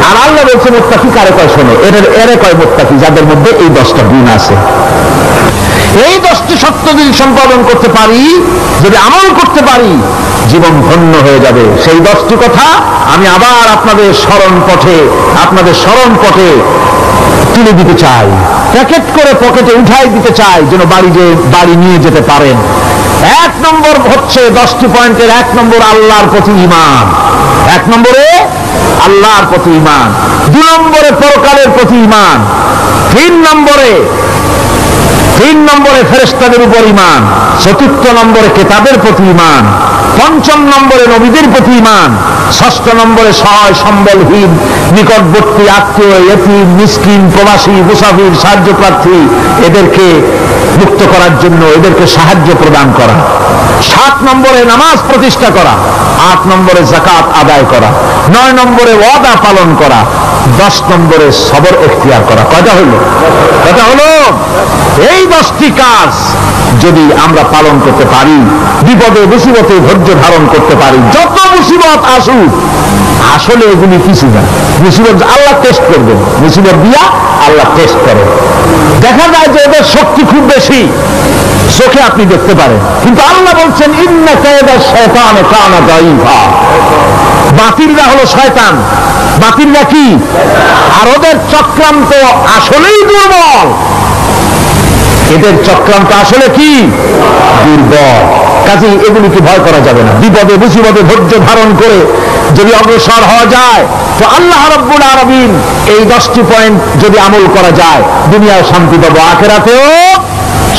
আর আল্লাহ বলছে মুত্তাকি কারে কয়? শোনো, এরে কয় মুত্তাকি যাদের মধ্যে এই 10টা গুণ আছে। এই 10টি সত্য যদি সম্পাদন করতে পারি, যদি আমল করতে পারি, জীবন ধন্য হয়ে যাবে। সেই 10টি কথা আমি আবার আপনাদের স্মরণ পথে তুলে দিতে চাই, প্যাকেট করে পকেটে উঠাই দিতে চাই, যেন বাড়ি নিয়ে যেতে পারেন। 1 নম্বর হচ্ছে 10টি পয়েন্টের 1 নম্বর আল্লাহর প্রতি ঈমান। 1 নম্বরে আল্লাহর প্রতি ঈমান, 2 নম্বরে পরকালের প্রতি ঈমান, 3 নম্বরে ফেরেশতাদের উপর ঈমান, 4 নম্বরে কিতাবের প্রতি ঈমান, 5 নম্বরে নবীদের প্রতি ঈমান, 6 নম্বরে সহায় সম্বলহীন নিকটবর্তী আত্মীয়, ইতিম, মিসকিন, প্রবাসী, মুসাফির, সাহায্য প্রার্থী, এদেরকে মুক্ত করার জন্য এদেরকে সাহায্য প্রদান করা, 7 নম্বরে নামাজ প্রতিষ্ঠা করা, 8 নম্বরে যাকাত আদায় করা, 9 নম্বরে ওয়াদা পালন করা, 10 নম্বরে সবর এখতিয়ার করা। কয়টা হলো? এই 10টি কাজ যদি আমরা পালন করতে পারি, বিপদে মুসিবতে ধৈর্য ধারণ করতে পারি, যত মুসিবত আসুক, আসলে এগুলি কিছু না। মুসিবত আল্লাহ টেস্ট করবেন, মুসিবত দিয়া আল্লাহ টেস্ট করেন। দেখা যায় যে এদের শক্তি খুব বেশি, চোখে আপনি দেখতে পারেন, কিন্তু আল্লাহ বলছেন ইন্না কায়দা শায়তান কানা দাঈফা। বাতিলরা হলো শয়তান, বাতিলরা কি? আর ওদের চক্রান্ত আসলেই দুর্বল। এদের চক্রান্ত আসলে কি দুর্বল। কাজেই এগুলিকে ভয় করা যাবে না। বিপদে মুসিবতে ধৈর্য ধারণ করে যদি অগ্রসর হওয়া যায় তো আল্লাহ রাব্বুল আলামিন এই 10টি পয়েন্ট যদি আমল করা যায় দুনিয়াও শান্তি পাবো, আখিরাতেও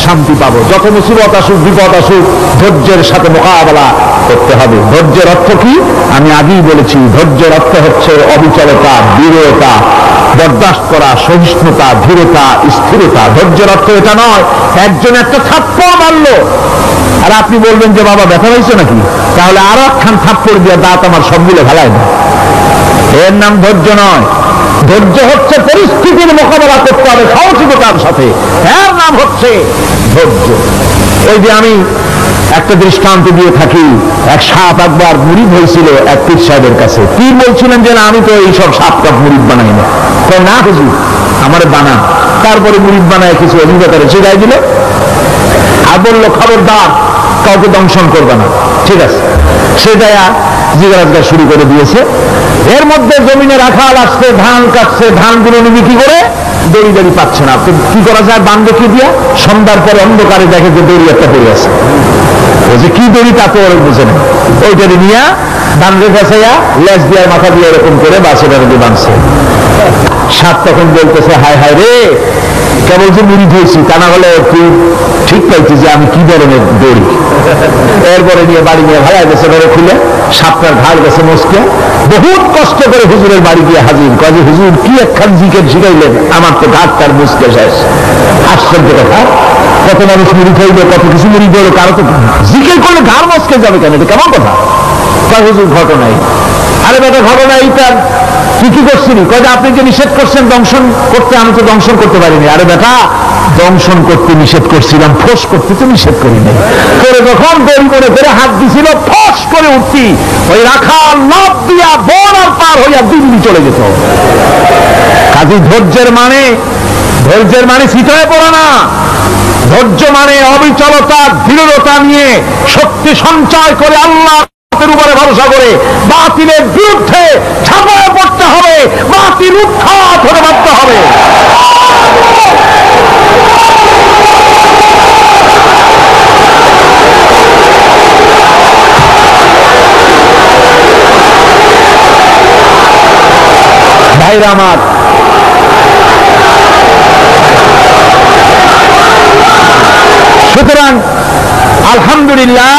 শান্তি পাবো। যত মুসিবত আসুক বিপদ আসুক ধৈর্যের সাথে মোকাবেলা করতে হবে। ধৈর্যের অর্থ কি আমি আগেই বলেছি, ধৈর্যের অর্থ হচ্ছে অবিচলতা, দৃঢ়তা, বরদাস্ত করা, সহিষ্ণুতা, ধীরতা, স্থিরতা। ধৈর্যের অর্থ এটা নয় একজন একটা থাপ্পড় মারলো আর আপনি বলবেন যে বাবা ব্যথা হয়েছে নাকি, তাহলে আরো একখান থাপ্পড় দিয়ে দাঁত আমার সবগুলো ফেলায় না, এর নাম ধৈর্য নয়। ধৈর্য হচ্ছে পরিস্থিতির মোকাবেলা করতে হবে সাহসিকতার সাথে, এর নাম হচ্ছে ধৈর্য। ওই যে আমি একটা দৃষ্টান্ত দিয়ে থাকি, এক সাপ একবার মুরিদ হয়েছিল এক পীর সাহেবের কাছে। পীর বলছিলেন যে না আমি তো এইসব সাপ কাপ মুরিদ বানাই না। না হুজুর আমার বানান। তারপরে মুরিদ বানায় কিছু অভিজ্ঞতারে শিখাই দিল আর বললো খবরদার কাউকে দংশন করবে না। ঠিক আছে, সে দেয়া জিজ্ঞাসা শুরু করে দিয়েছে। এর মধ্যে জমিনে রাখাল আসছে, ধান কাটছে, ধানগুলো নিবি কি করে, দড়ি দড়ি পাচ্ছে না। কি করা যায়, বান্ধে কি দিয়া? সন্ধ্যার পরে অন্ধকারে দেখে যে দড়ি একটা পড়ে আছে, ওই যে কি দড়ি তা তো ওরা বুঝে না, ওই দড়ি নিয়ে বান্ধে ফেসাইয়া লেজ দিয়ে মাথা দিয়ে এরকম করে বাসের দিয়ে বাঁধছে। সাপ তখন বলতেছে হায় হায় রে, কেবল যে মুড়ি ধরেছি তা না হলে তুই ঠিক পাইছি যে আমি কি ধরনের দড়ি। এরপরে নিয়ে বাড়ি নিয়ে ভাড়ায় গেছে, ধরে খুলে সাপটার ঘাড় গেছে মস্কে। বহুত কষ্ট করে হুজুরের বাড়ি গিয়ে হাজির, কাজে হুজুর কি একখান জিকের শিখাইলেন, আমার তো ঘাটটার মুসকে শেষ। আশ্চর্য কথা, কত মানুষ মুড়ি খাইবে, কত কিছু মুড়ি ধরো, কারো তো জিকের করলে ঘাড় মস্কে যাবে কেন, এটা কেমন কথা? কয় হুজুর ঘটনাই। আরে বেটা ঘটনা এইটা, তুই কি করছিলি? কয় আপনি যে নিষেধ করছেন দংশন করতে, আমি তো দংশন করতে পারিনি। আরে বেটা দংশন করতে নিষেধ করছিলাম, ফোঁস করতে তো নিষেধ করি নাই। করে যখন দেরি করে করে হাত দিছিল ফোঁস করে উঠতি, ওই রাখা লাভ দিয়া বন আর পার হইয়া দিল্লি চলে যেত। কাজী ধৈর্যের মানে চিতায় পড়া না। ধৈর্য মানে অবিচলতা, দৃঢ়তা নিয়ে শক্তি সঞ্চয় করে আল্লাহ উপরে ভরসা করে বাতিলের বিরুদ্ধে ঝাঁপায় পড়তে হবে, বাতিল উৎখাত হতে বাধ্য হবে। ভাইরা আমার, সুতরাং আলহামদুলিল্লাহ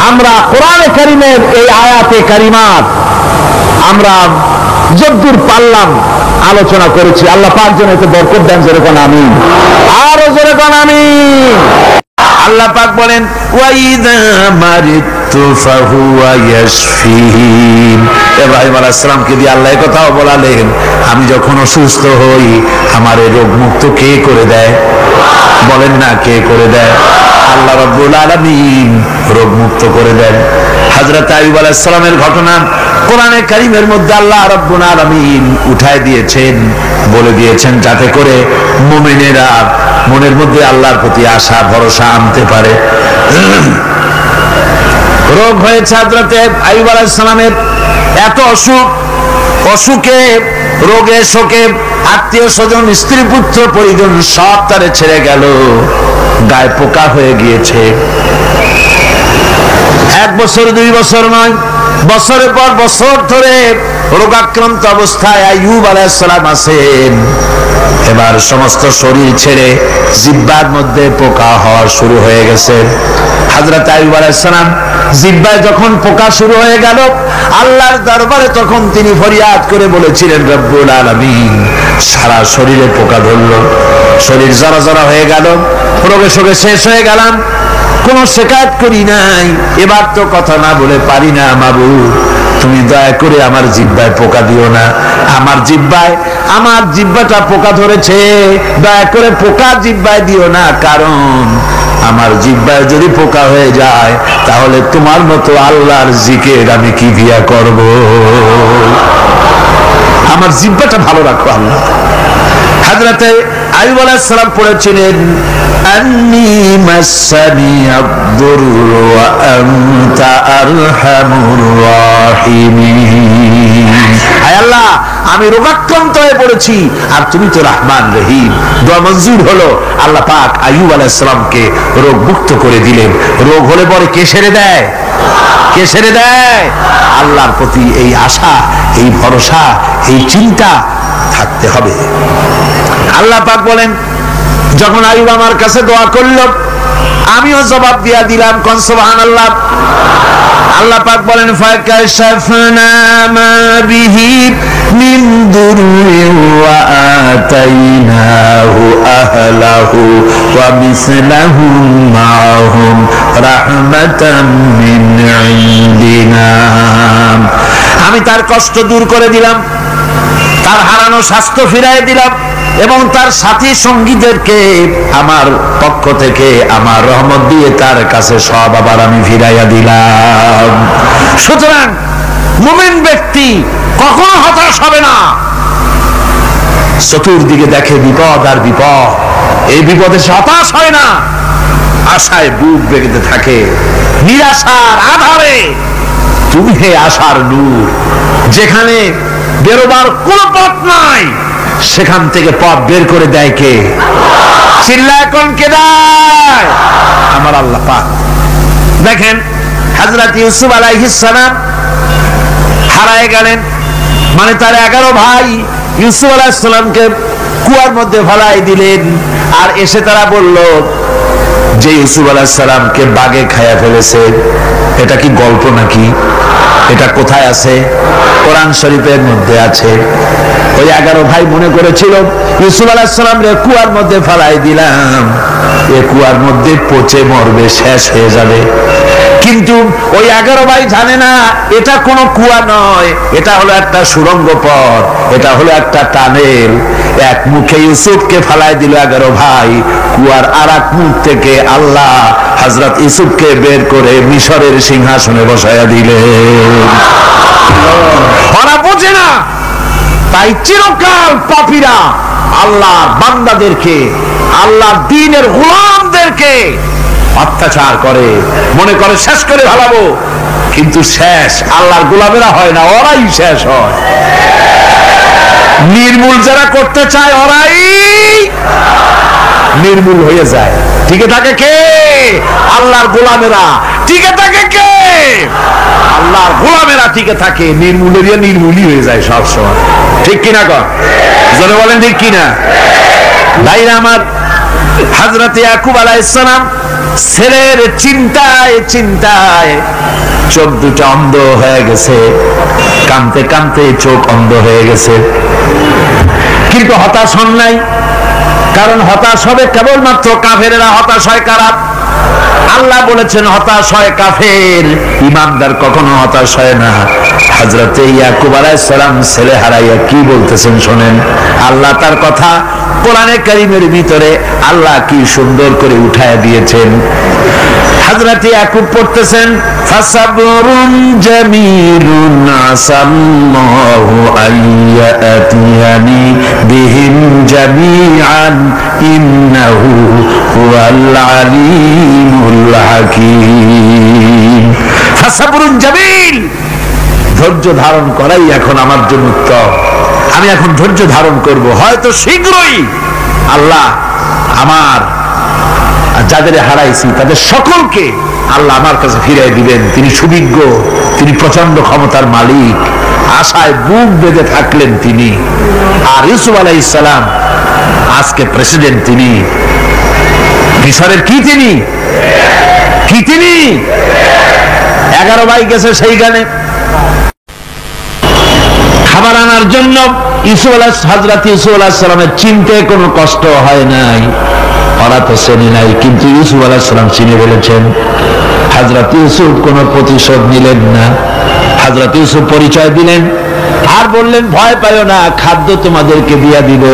আমরা কোরআনে কারিমের এই আয়াতে কারিমাত আমরা যদ্দূর পারলাম আলোচনা করেছি। আল্লাহ পাক যেন এতে বরকত দেন, যেরকম আমিন, আরো যেরকম আমিন। আল্লাহ পাক বলেন ওয়াইদা মারিতু ফাহুয়া ইয়াশফিন। ইব্রাহিম আলাইহিস সালামকে দিয়ে আল্লাহ কথাও বলালেন, আমি যখন অসুস্থ হই আমার এই রোগ মুক্ত কে করে দেয়? বলেন না কে করে দেয়? আল্লাহ রাব্বুল আলামিন রোগ মুক্ত করে দেন। হযরত আইয়ুব আলাইহিস সালামের ঘটনা কোরআনে কারীমের মধ্যে আল্লাহ রাব্বুল আলামিন উঠায় দিয়েছেন, বলে দিয়েছেন যাতে করে মুমিনেরা মনের মধ্যে আল্লাহর প্রতি আশা ভরসা আনতে পারে। রোগ হয়েছে হযরত আইয়ুব আলাইহিস সালামের, এত অসুখে রোগে শোকে আত্মীয় স্বজন স্ত্রী পুত্র পরিজন সব তারে ছেড়ে গেল, গায়ে পোকা হয়ে গিয়েছে। 1 বছর 2 বছর নয়, বছরের পর বছর ধরে রোগাক্রান্ত অবস্থায় আইয়ুব আলাইহিস সালাম আছেন। এবার সমস্ত শরীর ছেড়ে জিহ্বার মধ্যে পোকা হওয়া শুরু হয়ে গেছে। হযরত আইয়ুব আলাইহিস সালাম জিহ্বায় যখন পোকা শুরু হয়ে গেল, আল্লাহর দরবারে তখন তিনি ফরিয়াদ করে বলেছিলেন রব্বুল আলামিন, সারা শরীরে পোকা ধরলো, শরীর জরা জরা হয়ে গেল, রোগে শোকে শেষ হয়ে গেলাম, কোন শিকায়ত করি নাই, এবার তো কথা না বলে পারি না। মাবুদ তুমি দয়া করে আমার জিহ্বায় পোকা দিও না, আমার জিহ্বাটা পোকা ধরেছে, দয়া করে পোকা জিহ্বায় দিও না, কারণ আমার জিহ্বায় যদি পোকা হয়ে যায় তাহলে তোমার মতো আল্লাহর জিকির আমি কি দিয়া করব? আমার জিহ্বাটা ভালো রাখো আল্লাহ। হযরতে আইয়ুব আলাইহিস সালাম পড়েছিলেন আন্নী মাসানি আদ-দুররু ওয়া আনতা আরহামুর রাহিমিন। আয় আল্লাহ আমি রোগাক্রান্ত হয়ে পড়েছি, আর তুমি তো রহমান রহিম। দোয়া মঞ্জুর হলো, আল্লাহ পাক আইয়ুব আলাইহিস সালামকে রোগ মুক্ত করে দিলেন। রোগ হলে পরে কে সেরে দেয়? কে সেরে দেয়? আল্লাহর প্রতি এই আশা, এই ভরসা, এই চিন্তা থাকতে হবে। আল্লাহ পাক বলেন, যখন আইয়ুব আমার কাছে দোয়া করল, আমিও জবাব দিয়া দিলাম। কোন সুবহানাল্লাহ। আল্লাহ পাক বলেন, ফাকাশাফনা মা বিহি মিন দুররিন ওয়া আতাইনাহু আহলাহু ওয়া মিসলাহুম মাআহুম রাহমাতাম মিন ইনদিনা। আমি তার কষ্ট দূর করে দিলাম, তার হারানো স্বাস্থ্য ফিরিয়ে দিলাম, এবং তার সাথী সঙ্গীদেরকে আমার পক্ষ থেকে আমার রহমত দিয়ে তার কাছে সব আবার আমি ফিরাইয়া দিলাম। সুতরাং মুমিন ব্যক্তি কখনো হতাশ হবে না। চতুর্দিকে দেখে বিপদ আর বিপদ, এই বিপদে সে হতাশ হয় না, আশায় বুক বেঁধে থাকে। নিরাশার আধারে তুমি হে আশার নূর, যেখানে বেরোবার কোন পথ নাই, সেখান থেকে পথ বের করে দেয় কে? চিল্লায় কোন কে দেয়? আমার আল্লাহ পাক। দেখেন, হযরত ইউসুফ আলাইহিস সালাম হারায় গেলেন, মানে তার 11 ভাই ইউসুফ আলাইহিস সালামকে কুয়ার মধ্যে ফেলাই দিলেন। আর এসে তারা বলল যে ইউসুফ আলাইহিস সালামকে বাঘে খায়া ফেলেছে। এটা কি গল্প নাকি? এটা কোথায় আছে? কোরআন শরীফের মধ্যে আছে। ওই 11 ভাই মনে করেছিল ইউসুফ আলাইহিস সালামকে কুয়ার মধ্যে ফেলাই দিলাম, এ কুয়ার মধ্যে পচে মরবে, শেষ হয়ে যাবে। কিন্তু ওই 11 ভাই জানে না এটা কোনো কুয়া নয়, এটা হলো একটা সুড়ঙ্গ পথ, এটা হলো একটা টানেল। এক মুখে ইউসুফকে ফেলাই দিল 11 ভাই, কুয়ার আরেক মুখ থেকে আল্লাহ হযরত ইউসুফকে বের করে মিশরের সিংহাসনে বসায়া দিলেন। ওরা বোঝে না, তাই চিরকাল পাপীরা আল্লাহর বান্দাদেরকে, আল্লাহর দ্বীনের গোলামদেরকে অত্যাচার করে, মনে করে শেষ করে ভালাবো, কিন্তু শেষ আল্লাহর গোলামেরা হয় না, ওরাই শেষ হয়। নির্মূল যারা করতে চায় ওরাই নির্মূল হয়ে যায়। টিকে থাকে কে? আল্লাহর গোলামেরা। টিকে থাকে কে? আল্লাহর গোলামেরা টিকে থাকে। নির্মূলের নির্মূলই হয়ে যায় সব সময়। ঠিক কিনা কর? জোরে বলেন ঠিক কিনা? ভাইরা আমার, হযরত ইয়াকুব আলাইহিস সালাম ছেলের চিন্তায় চিন্তায় চোখ দুটো অন্ধ হয়ে গেছে, কাঁদতে কাঁদতে চোখ অন্ধ হয়ে গেছে। কিন্তু হতাশ হন নাই, কারণ হতাশ হবে কেবলমাত্র কাফেরেরা। হতাশ হয় কারা? আল্লাহ বলেছেন হতাশ হয় কাফের, ঈমানদার কখনো হতাশ হয় না। হযরত ইয়াকুব আলাইহিস সালাম ছেলে হারাইয়া কি বলতেছেন শোনেন। আল্লাহ তার কথা কোরআনে কারীমের ভিতরে আল্লাহ কি সুন্দর করে উঠায় দিয়েছেন। হযরত ইয়াকুব পড়তেছেন, ফাসাবরুন জামিলুন আসাল্লাহু আইয়াতিয়ানি বিহিম জামিআন ইন্নাহু হুয়াল আলিমুল হাকীম। ফাসাবরুন জামিল, ধৈর্য ধারণ করাই এখন আমার জন্য উত্তম। আমি এখন ধৈর্য ধারণ করব, হয়তো শীঘ্রই আল্লাহ আমার যাদের হারাইছি তাদের সকলকে আল্লাহ আমার কাছে ফিরিয়ে দিবেন। তিনি সুবিজ্ঞ, তিনি প্রচন্ড ক্ষমতার মালিক। আশায় বুক বেঁধে থাকলেন তিনি। আর ইউসুফ আলাইহিস সালাম আজকে প্রেসিডেন্ট, তিনি মিশরের কি তিনি 11 ভাই গেছে সেইখানে খাবার আনার জন্য। হযরত ইউসুফ আলাইহিস সালামের চিনতে কোনো কষ্ট হয় নাই, ওরা তো চেনে নাই, কিন্তু ইউসুফ আলাইহিস সালাম চিনে ফেলেছেন। হযরত ইউসুফ কোনো প্রতিশোধ নিলেন না। হযরত ইউসুফ পরিচয় দিলেন আর বললেন, ভয় পাইও না, খাদ্য তোমাদেরকে দিয়া দিব।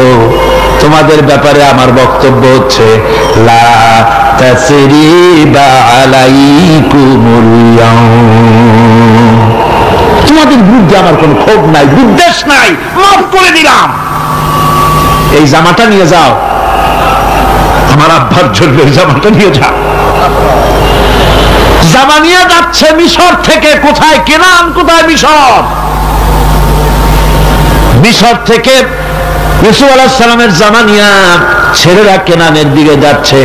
তোমাদের ব্যাপারে আমার বক্তব্য হচ্ছে, লা তাসরিবা আলাইকুমুল ইয়াউম, তোমাদের বিরুদ্ধে আমার কোনো ক্ষোভ নাই, বিদ্বেষ নাই, মাফ করে দিলাম। এই জামাটা নিয়ে যাও, আমার আব্বার জন্য এই জামাটা নিয়ে যাও। জামা নিয়ে যাচ্ছে মিশর থেকে। কোথায়? কেনান, কোথায় মিশর? মিশর থেকে ইউসুফ আলাইহিস সালামের জামানিয়া ছেলেরা কেনানের দিকে যাচ্ছে,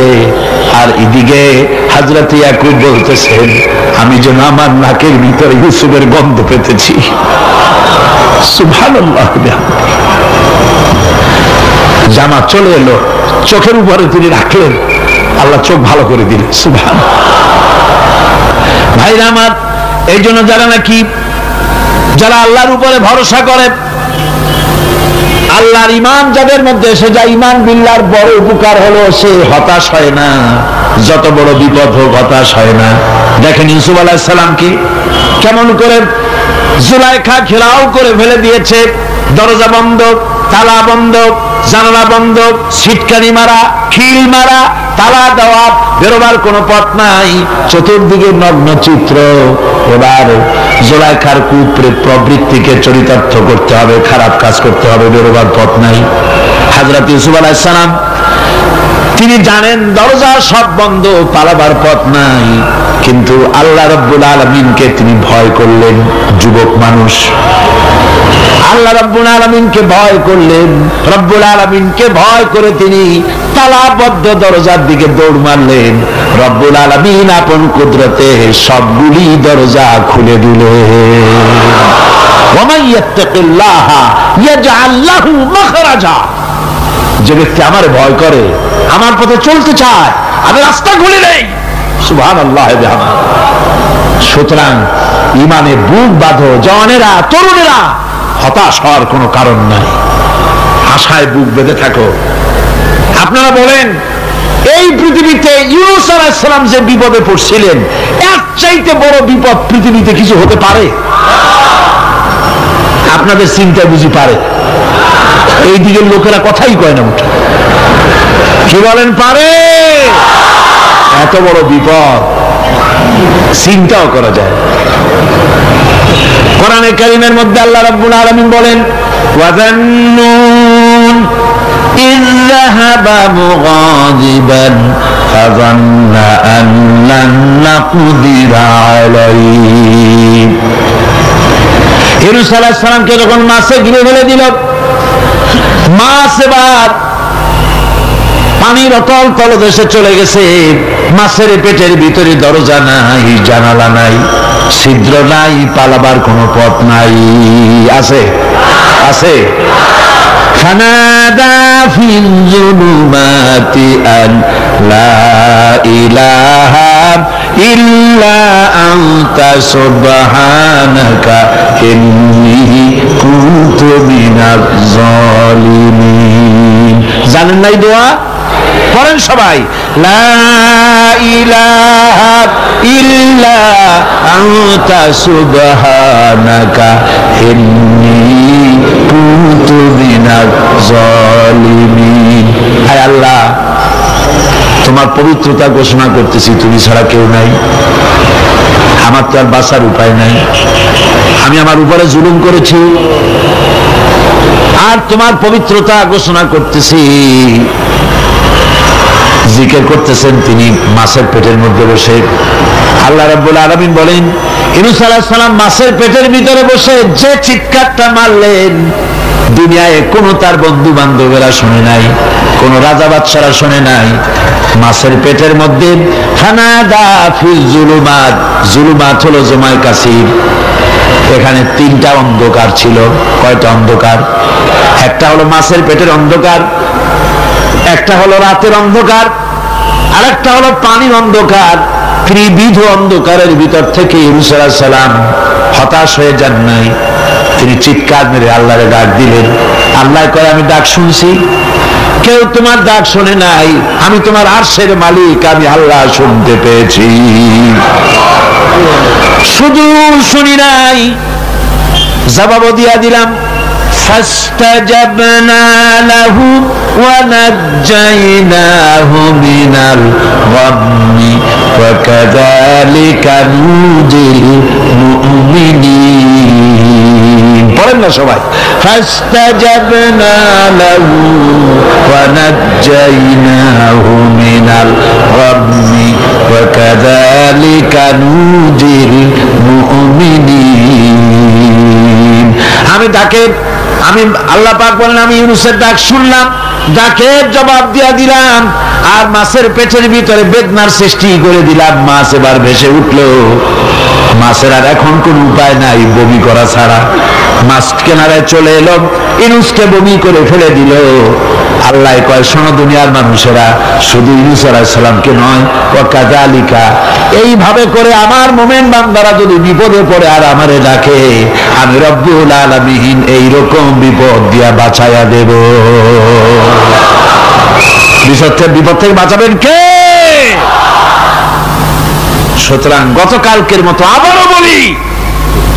আর এদিকে হযরত ইয়াকুব বলতেছেন, আমি যেন আমার নাকের ভিতরে ইউসুফের গন্ধ পেতেছি। সুবহানাল্লাহ। জামা চলে এলো, চোখের উপরে তিনি রাখলেন, আল্লাহ চোখ ভালো করে দিলেন। সুবহানাল্লাহ। ভাইরা আমার, এই জন্য যারা আল্লাহর উপরে ভরসা করে, আল্লাহর ঈমান যাদের মধ্যে এসে যায়, ঈমান বিল্লাহর বড় উপকার হলো সে হতাশ হয় না, যত বড় বিপদ হোক হতাশ হয় না। দেখেন ইউসুফ আলাইহিস সালামকে কেমন করে জুলাইখা ঘেরাও করে ফেলে দিয়েছে, দরজা বন্ধ, তালা বন্ধ, জানালা বন্ধ, ছিটকানি মারা, খিল মারা, তালা দেওয়া, বেরোবার কোনো পথ নাই, চতুর্দিকে নগ্ন চিত্র। এবার জুলাইখার কুপ্রেত প্রবৃত্তিকে চরিতার্থ করতে হবে, খারাপ কাজ করতে হবে, বেরোবার পথ নাই। হযরত ইউসুফ আলাইহিস সালাম তিনি জানেন দরজা সব বন্ধ, পালাবার পথ নাই, কিন্তু আল্লাহ রাব্বুল আলামিনকে তিনি ভয় করলেন। যুবক মানুষ, আল্লাহ রাব্বুল আলামিনকে ভয় করলেন। রব্বুল আলামিনকে ভয় করে তিনি তালাবদ্ধ দরজার দিকে দৌড় মারলেন। রব্বুল আলামিন আপন কুদরতে সবগুলি দরজা খুলে দিলেন। ওয়া মান ইয়াত্তাকিল্লাহা ইয়াজআল লাহু মাখরাজা। যে ব্যক্তি আমারে ভয় করে, আমার পথে চলতে চায়, আমি রাস্তা খুলে দেই। সুবহানাল্লাহ। সুতরাং ঈমানে বুক বাঁধো, জওয়ানেরা, তরুণেরা, হতাশ হওয়ার কোনো কারণ নাই, আশায় বুক বেঁধে থাকো। আপনারা বলেন, এই পৃথিবীতে ইউনূস আলাইহিস সালাম যে বিপদে পড়ছিলেন, এর চাইতে বড় বিপদ পৃথিবীতে কিছু হতে পারে? আপনাদের চিন্তা বুঝি পারে? এই দিকের লোকেরা কথাই কয় না মুঠে। কি বলেন, পারে? এত বড় বিপদ চিন্তাও করা যায়। কোরআনে কারীমের মধ্যে আল্লাহ রাব্বুল আলামিন বলেন, ওয়াযান্নুন ইয যাহাবা মুগাযিবান ফাযান্না আন লান নাকদিরা আলাইহি। ইউনূস আলাইহিস সালামকে যখন মাছে ঘিরে ফেলে দিল, মাছ এবার পানির অতল তলদেশে চলে গেছে। মাছের পেটের ভিতরে দরজা নাই, জানালা নাই, ছিদ্র নাই, পালাবার কোনো পথ নাই। আছে? আছে? ফানাদা ফিল যুলুমাতি আন লা ইলাহা ইল্লা আনতা সুবহানাকা ইন্নী কুনতু মিনাজ জালিমিন। জানেন নাই দোয়া? পড়েন সবাই, লা ইলাহা ইল্লা আনতা সুবহানাকা ইন্নী কুনতু মিনাজ জালিমিন। হায় আল্লাহ, তোমার পবিত্রতা ঘোষণা করতেছি, তুমি ছাড়া কেউ নাই, আমার তো আর বাঁচার উপায় নাই। আমি আমার উপরে জুলুম করেছি, আর তোমার পবিত্রতা ঘোষণা করতেছি। জিকির করতেছেন তিনি মাছের পেটের মধ্যে বসে। আল্লাহ রাব্বুল আলামিন বলেন, ইউনূস আলাইহিস সালাম মাছের পেটের ভিতরে বসে যে চিৎকারটা মারলেন, দুনিয়ায় কোনো তার বন্ধু বান্ধবেরা শুনে নাই, কোন রাজা বাদশারা শুনে নাই। মাছের পেটের মধ্যে ফানাদা ফিল যুলুমাত, যুলুমাত হলো জমায় কাসির। এখানে তিনটা অন্ধকার ছিল। কয়টা অন্ধকার? একটা হলো মাছের পেটের অন্ধকার, একটা হলো রাতের অন্ধকার, আরেকটা হলো পানির অন্ধকার। ত্রিবিধ অন্ধকারের ভিতর থেকে ইউনূস আলাইহিস সালাম হতাশ হয়ে যান নাই, তিনি চিৎকার মেরে আল্লাহরে ডাক দিলেন। আল্লাহ কয়, আমি ডাক শুনছি, কেউ তোমার ডাক শোনে নাই, আমি তোমার আরশের মালিক, আমি আল্লাহ শুনতে পেয়েছি। শুধু শুনি নাই, জবাবও দিয়া দিলাম। فاستجبنا له ونجيناه من الغم وكذلك ننجي المؤمنين। পড়েন না সবাই, فاستجبنا له ونجيناه من الغم وكذلك ننجي المؤمنين। আমি আল্লাহ পাক বলেন আমি ইউনূসের ডাক শুনলাম, ডাকের জবাব দিয়া দিলাম, আর মাছের পেটের ভিতরে বেদনার সৃষ্টি করে দিলাম। মাছ এবার ভেসে উঠলো। মাছের আর এখন কোন উপায় নাই বমি করা ছাড়া। মাছ কেনারায় চলে এলো, ইউনূসকে বমি করে ফেলে দিল। আল্লাহ কয়, শোনো দুনিয়ার মানুষেরা, শুধু ইউনূস আলাইহিস সালামকে নয়, ওয়া কাযালিকা, এইভাবে করে আমার মুমিন বান্দারা যদি বিপদে পড়ে আর আমারে ডাকে, আমি রব্বুল আলামিন এইরকম বিপদ দিয়া বাঁচাইয়া দেব। বিপদ থেকে বাঁচাবেন কে? সুতরাং গতকালকের মতো আবারও বলি,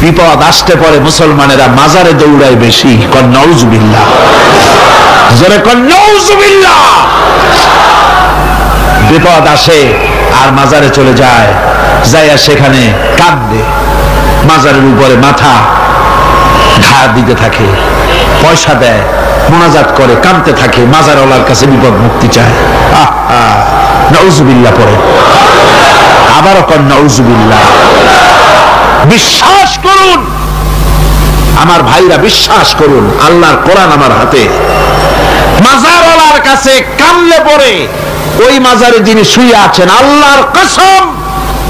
বিপদ আসতে পরে মুসলমানেরা মাজারে দৌড়ায় বেশি। কন নাউজুবিল্লাহ, জোরে কন নাউজুবিল্লাহ। বিপদ আসে আর মাজারে চলে যায়, যাইয়া সেখানে কাঁদে, মাজারের উপরে মাথা ঘা দিতে থাকে, পয়সা দেয়, মোনাজাত করে, কাঁদতে থাকে, মাজারওয়ালার কাছে বিপদ মুক্তি চায়। নাউজুবিল্লাহ পড়ে, আবারও কন নাউজুবিল্লাহ। বিশ্বাস করুন আমার ভাইরা, বিশ্বাস করুন, আল্লাহর কোরআন আমার হাতে। মাজারওয়ালার কাছে কামলে পড়ে ওই মাজারে যিনি শুয়ে আছেন, আল্লাহর কসম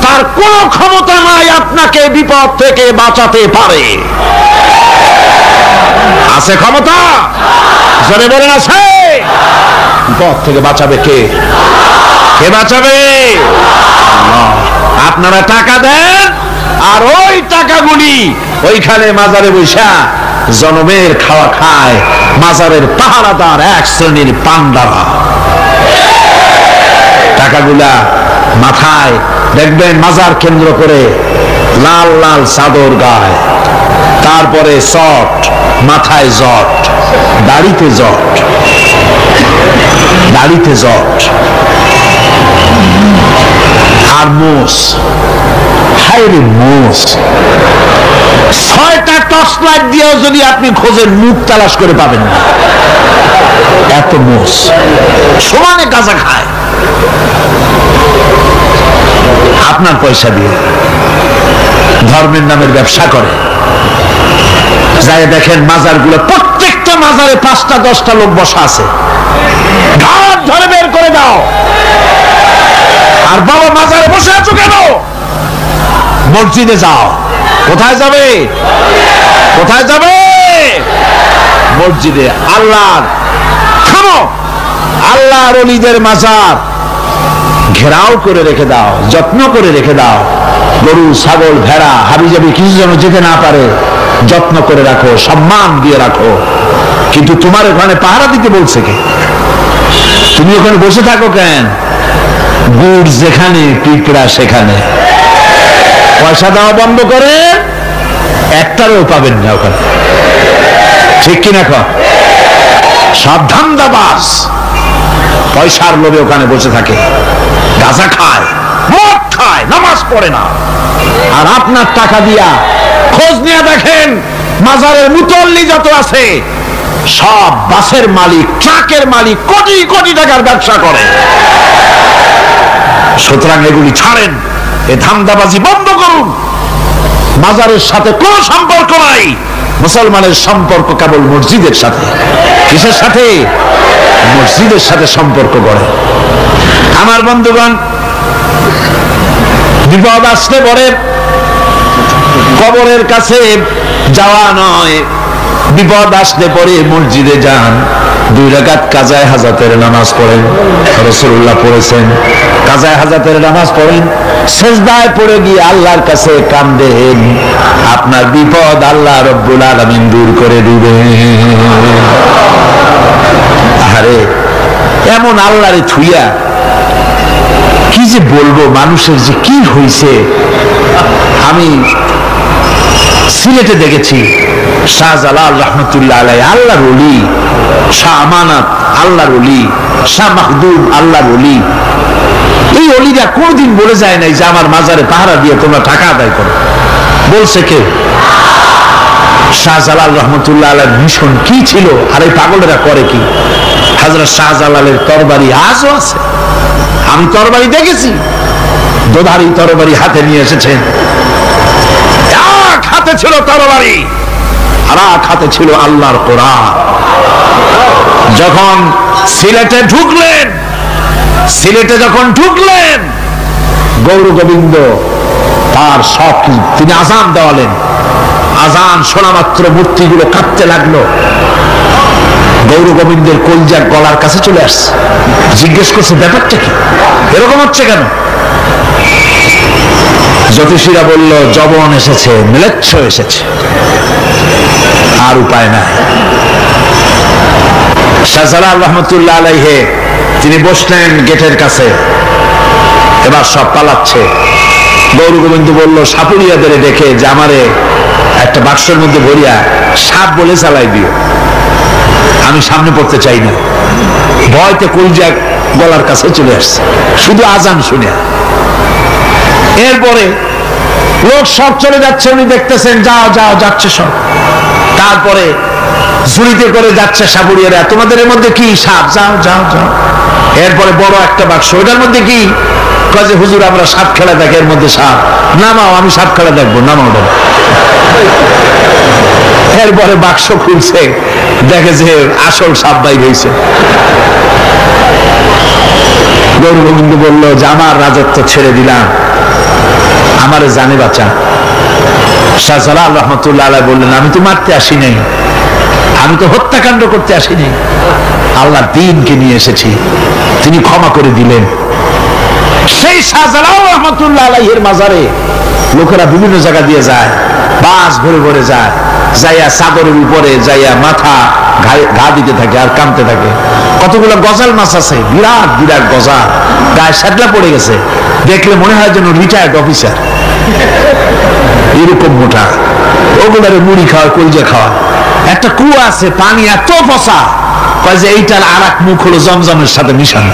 তার কোন ক্ষমতা নাই আপনাকে বিপদ থেকে বাঁচাতে পারে। আছে ক্ষমতা? জোরে বলেন আছে? বিপদ থেকে বাঁচাবে কে? কে বাঁচাবে? আল্লাহ। আপনারা টাকা দেন আর ওই টাকাগুলি ওইখানে মাজারে বৈশা জনমের খাওয়া খায় মাজারের পাহারাদার এক শ্রেণীর পান্ডারা। টাকাগুলা মাথায় দেখবেন মাজার কেন্দ্র করে লাল লাল চাদর গায়, তারপরে চট, মাথায় জট, দাড়িতে জট, দাড়িতে জট, আর মোষ। হায়রে মোষ! 6টা টর্চ লাইট দিয়েও যদি আপনি খোঁজেন মুখ তালাশ করে পাবেন না, এত মোষ। সমানে গাঁজা খায় আপনার পয়সা দিয়ে, ধর্মের নামের ব্যবসা করে। যাই দেখেন মাজারগুলো, প্রত্যেকটা মাজারে 5টা 10টা লোক বসা আছে। ঘাট ধরে বের করে দাও। আর বাবা মাজারে বসে আছো কেন? মসজিদে যাও। কোথায় যাবে? কোথায় যাবে? মসজিদে। আল্লাহর থামো, আল্লাহর ওলিদের মাজার ঘেরাও করে রেখে দাও, যত্ন করে রেখে দাও। গরু, ছাগল, ভেড়া, হাবিজাবি কিছু যেন যেতে না পারে, যত্ন করে রাখো, সম্মান দিয়ে রাখো। কিন্তু তোমার ওখানে পাহারা দিতে বলছে কে? তুমি ওখানে বসে থাকো কেন? গুড় যেখানে, পিঁপড়া সেখানে। পয়সা দেওয়া বন্ধ করে একটারও পাবেন না ওখানে। ঠিক কিনা কর? সব ধান্দাবাজ পয়সার লোভে ওখানে বসে থাকে, গাঁজা খায়, মদ খায়, নামাজ পড়ে না। আর আপনার টাকা দিয়া খোঁজ নিয়ে দেখেন মাজারের মুতল্লি যত আছে সব বাসের মালিক, ট্রাকের মালিক, কোটি কোটি টাকার ব্যবসা করে। সুতরাং এগুলি ছাড়েন, এ ধান্দাবাজি বন্ধ করুন। মাজারের সাথে কোন সম্পর্ক নাই। মুসলমানের সম্পর্ক কেবল মসজিদের সাথে। কিসের সাথে? মসজিদের সাথে সম্পর্ক গড়ে। আমার বন্ধুগণ, বিপদ আসলে পরে কবরের কাছে যাওয়া নয়, বিপদ আসলে পরে মসজিদে যান, 2 রাকাত কাজায়ে হাজাতের নামাজ পড়েন। রাসূলুল্লাহ পড়েছেন, কাজায়ে হাজাতের নামাজ পড়েন, সিজদায় পড়ে গিয়ে আল্লাহর কাছে কাঁদেন, আপনার বিপদ আল্লাহ রব্বুল আলামিন দূর করে দিবেন। আরে এমন আল্লাহরে থুইয়া কি যে বলবো, মানুষের যে কি হইছে। আমি সিলেটে দেখেছি শাহজালাল রহমতুল্লাহ আলাইহি, আল্লাহর ওলি, শাহ আমানত আল্লাহর ওলি, শাহ মাহদুম আল্লাহর ওলি। এই ওলিরা কোনদিন বলে যায় নাই যে আমার মাজারে পাহারা দিয়ে তোমরা টাকা আদায় করো। বলছে কে? শাহজালাল রহমতুল্লাহ আলাইহির মিশন কি ছিল আর এই পাগলেরা করে কি? হযরত শাহজালালের তরবারি আজও আছে। আমি তরবারি দেখেছি, দোধারি তরবারি হাতে নিয়ে এসেছেন। এক হাতে ছিল তরবারি আর এক হাতে ছিল আল্লাহর কোরআন। যখন সিলেটে যখন ঢুকলেন গৌর গোবিন্দ তার সব তিনি আজান দেওয়ালেন। আজান শোনা মাত্র মূর্তিগুলো কাঁপতে লাগলো। গৌর গোবিন্দের কলজার গলার কাছে চলে আসছে, জিজ্ঞেস করছে ব্যাপারটা কি, এরকম হচ্ছে কেন? জ্যোতিষীরা বলল যবন এসেছে, ম্লেচ্ছ এসেছে, আর উপায় নাই। শাহজালাল রহমতুল্লাহ আলাইহে তিনি বসলেন গেটের কাছে, এবার সব পালাচ্ছে। গৌর গোবিন্দ বলল সাপুরিয়াদের ডেকে যে আমারে একটা বাক্সের মধ্যে ভরিয়া সাপ বলে চালাই দিও, আমি সামনে পড়তে চাই না। ভয়তে কলজা গলার কাছে চলে আসছে শুধু আজান শুনে। এরপরে লোক সব চলে যাচ্ছে, উনি দেখতেছেন যাও যাও যাচ্ছে সব। তারপরে ঝুড়িতে করে যাচ্ছে সাপুরিয়ারা, তোমাদের এর মধ্যে কি সাপ, যাও যাও যাও। এরপরে বড় একটা বাক্স, ওটার মধ্যে কি, কাজে হুজুর আমরা সাপ খেলা দেখি, এর মধ্যে সাপ, নামাও আমি সাপ খেলা দেখবো, নামাও। এরপরে বাক্স খুলছে, দেখে যে আসল সাপ বাইর হয়েছে। গৌর গোবিন্দ বলল যে আমার রাজত্ব ছেড়ে দিলাম, আমারে জানে বাঁচা। শাহজালাল রহমতুল্লাহ আলাইহি বললেন আমি তো মারতে আসি নাই, আমি তো হত্যাকাণ্ড করতে আসি নাই, আল্লাহ দ্বীনকে নিয়ে এসেছি, তিনি ক্ষমা করে দিলেন। সেই শাহজালাল রহমতুল্লাহ আলাইহির মাজারে লোকেরা বিভিন্ন জায়গা দিয়ে যায়, বাস ভরে ভরে যায়, যাইয়া চাদরের উপরে যাইয়া মাথা ঘা দিতে থাকে আর কামতে থাকে। কতগুলো গজাল মাছ আছে, বিরাট বিরাট গজাল, গায়ে সাদলা পড়ে গেছে, দেখলে মনে হয় যেন রিটায়ার্ড অফিসার, এরকম মোটা। ওগুলারে মুড়ি খাওয়া, কলজা খাওয়া। একটা কুয়া আছে, পানি এত পচা, কয় যে এইটার আর এক মুখ হলো জমজমের সাথে মিশানো।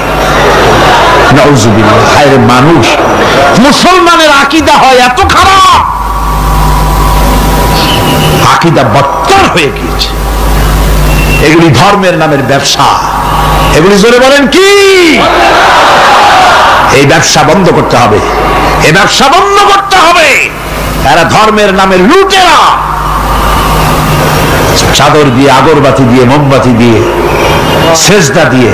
নাউজুবিল্লাহ। হায়রে মানুষ, মুসলমানের আকীদা হয় এত খারাপ, আকীদা বদতর হয়ে গিয়েছে। এগুলি ধর্মের নামের ব্যবসা, এগুলি জোরে বলেন কি? এই ব্যবসা বন্ধ করতে হবে, এই ব্যবসা বন্ধ করতে হবে। এরা ধর্মের নামে লুটেরা, চাদর দিয়ে, আগরবাতি দিয়ে, মোমবাতি দিয়ে, সেজদা দিয়ে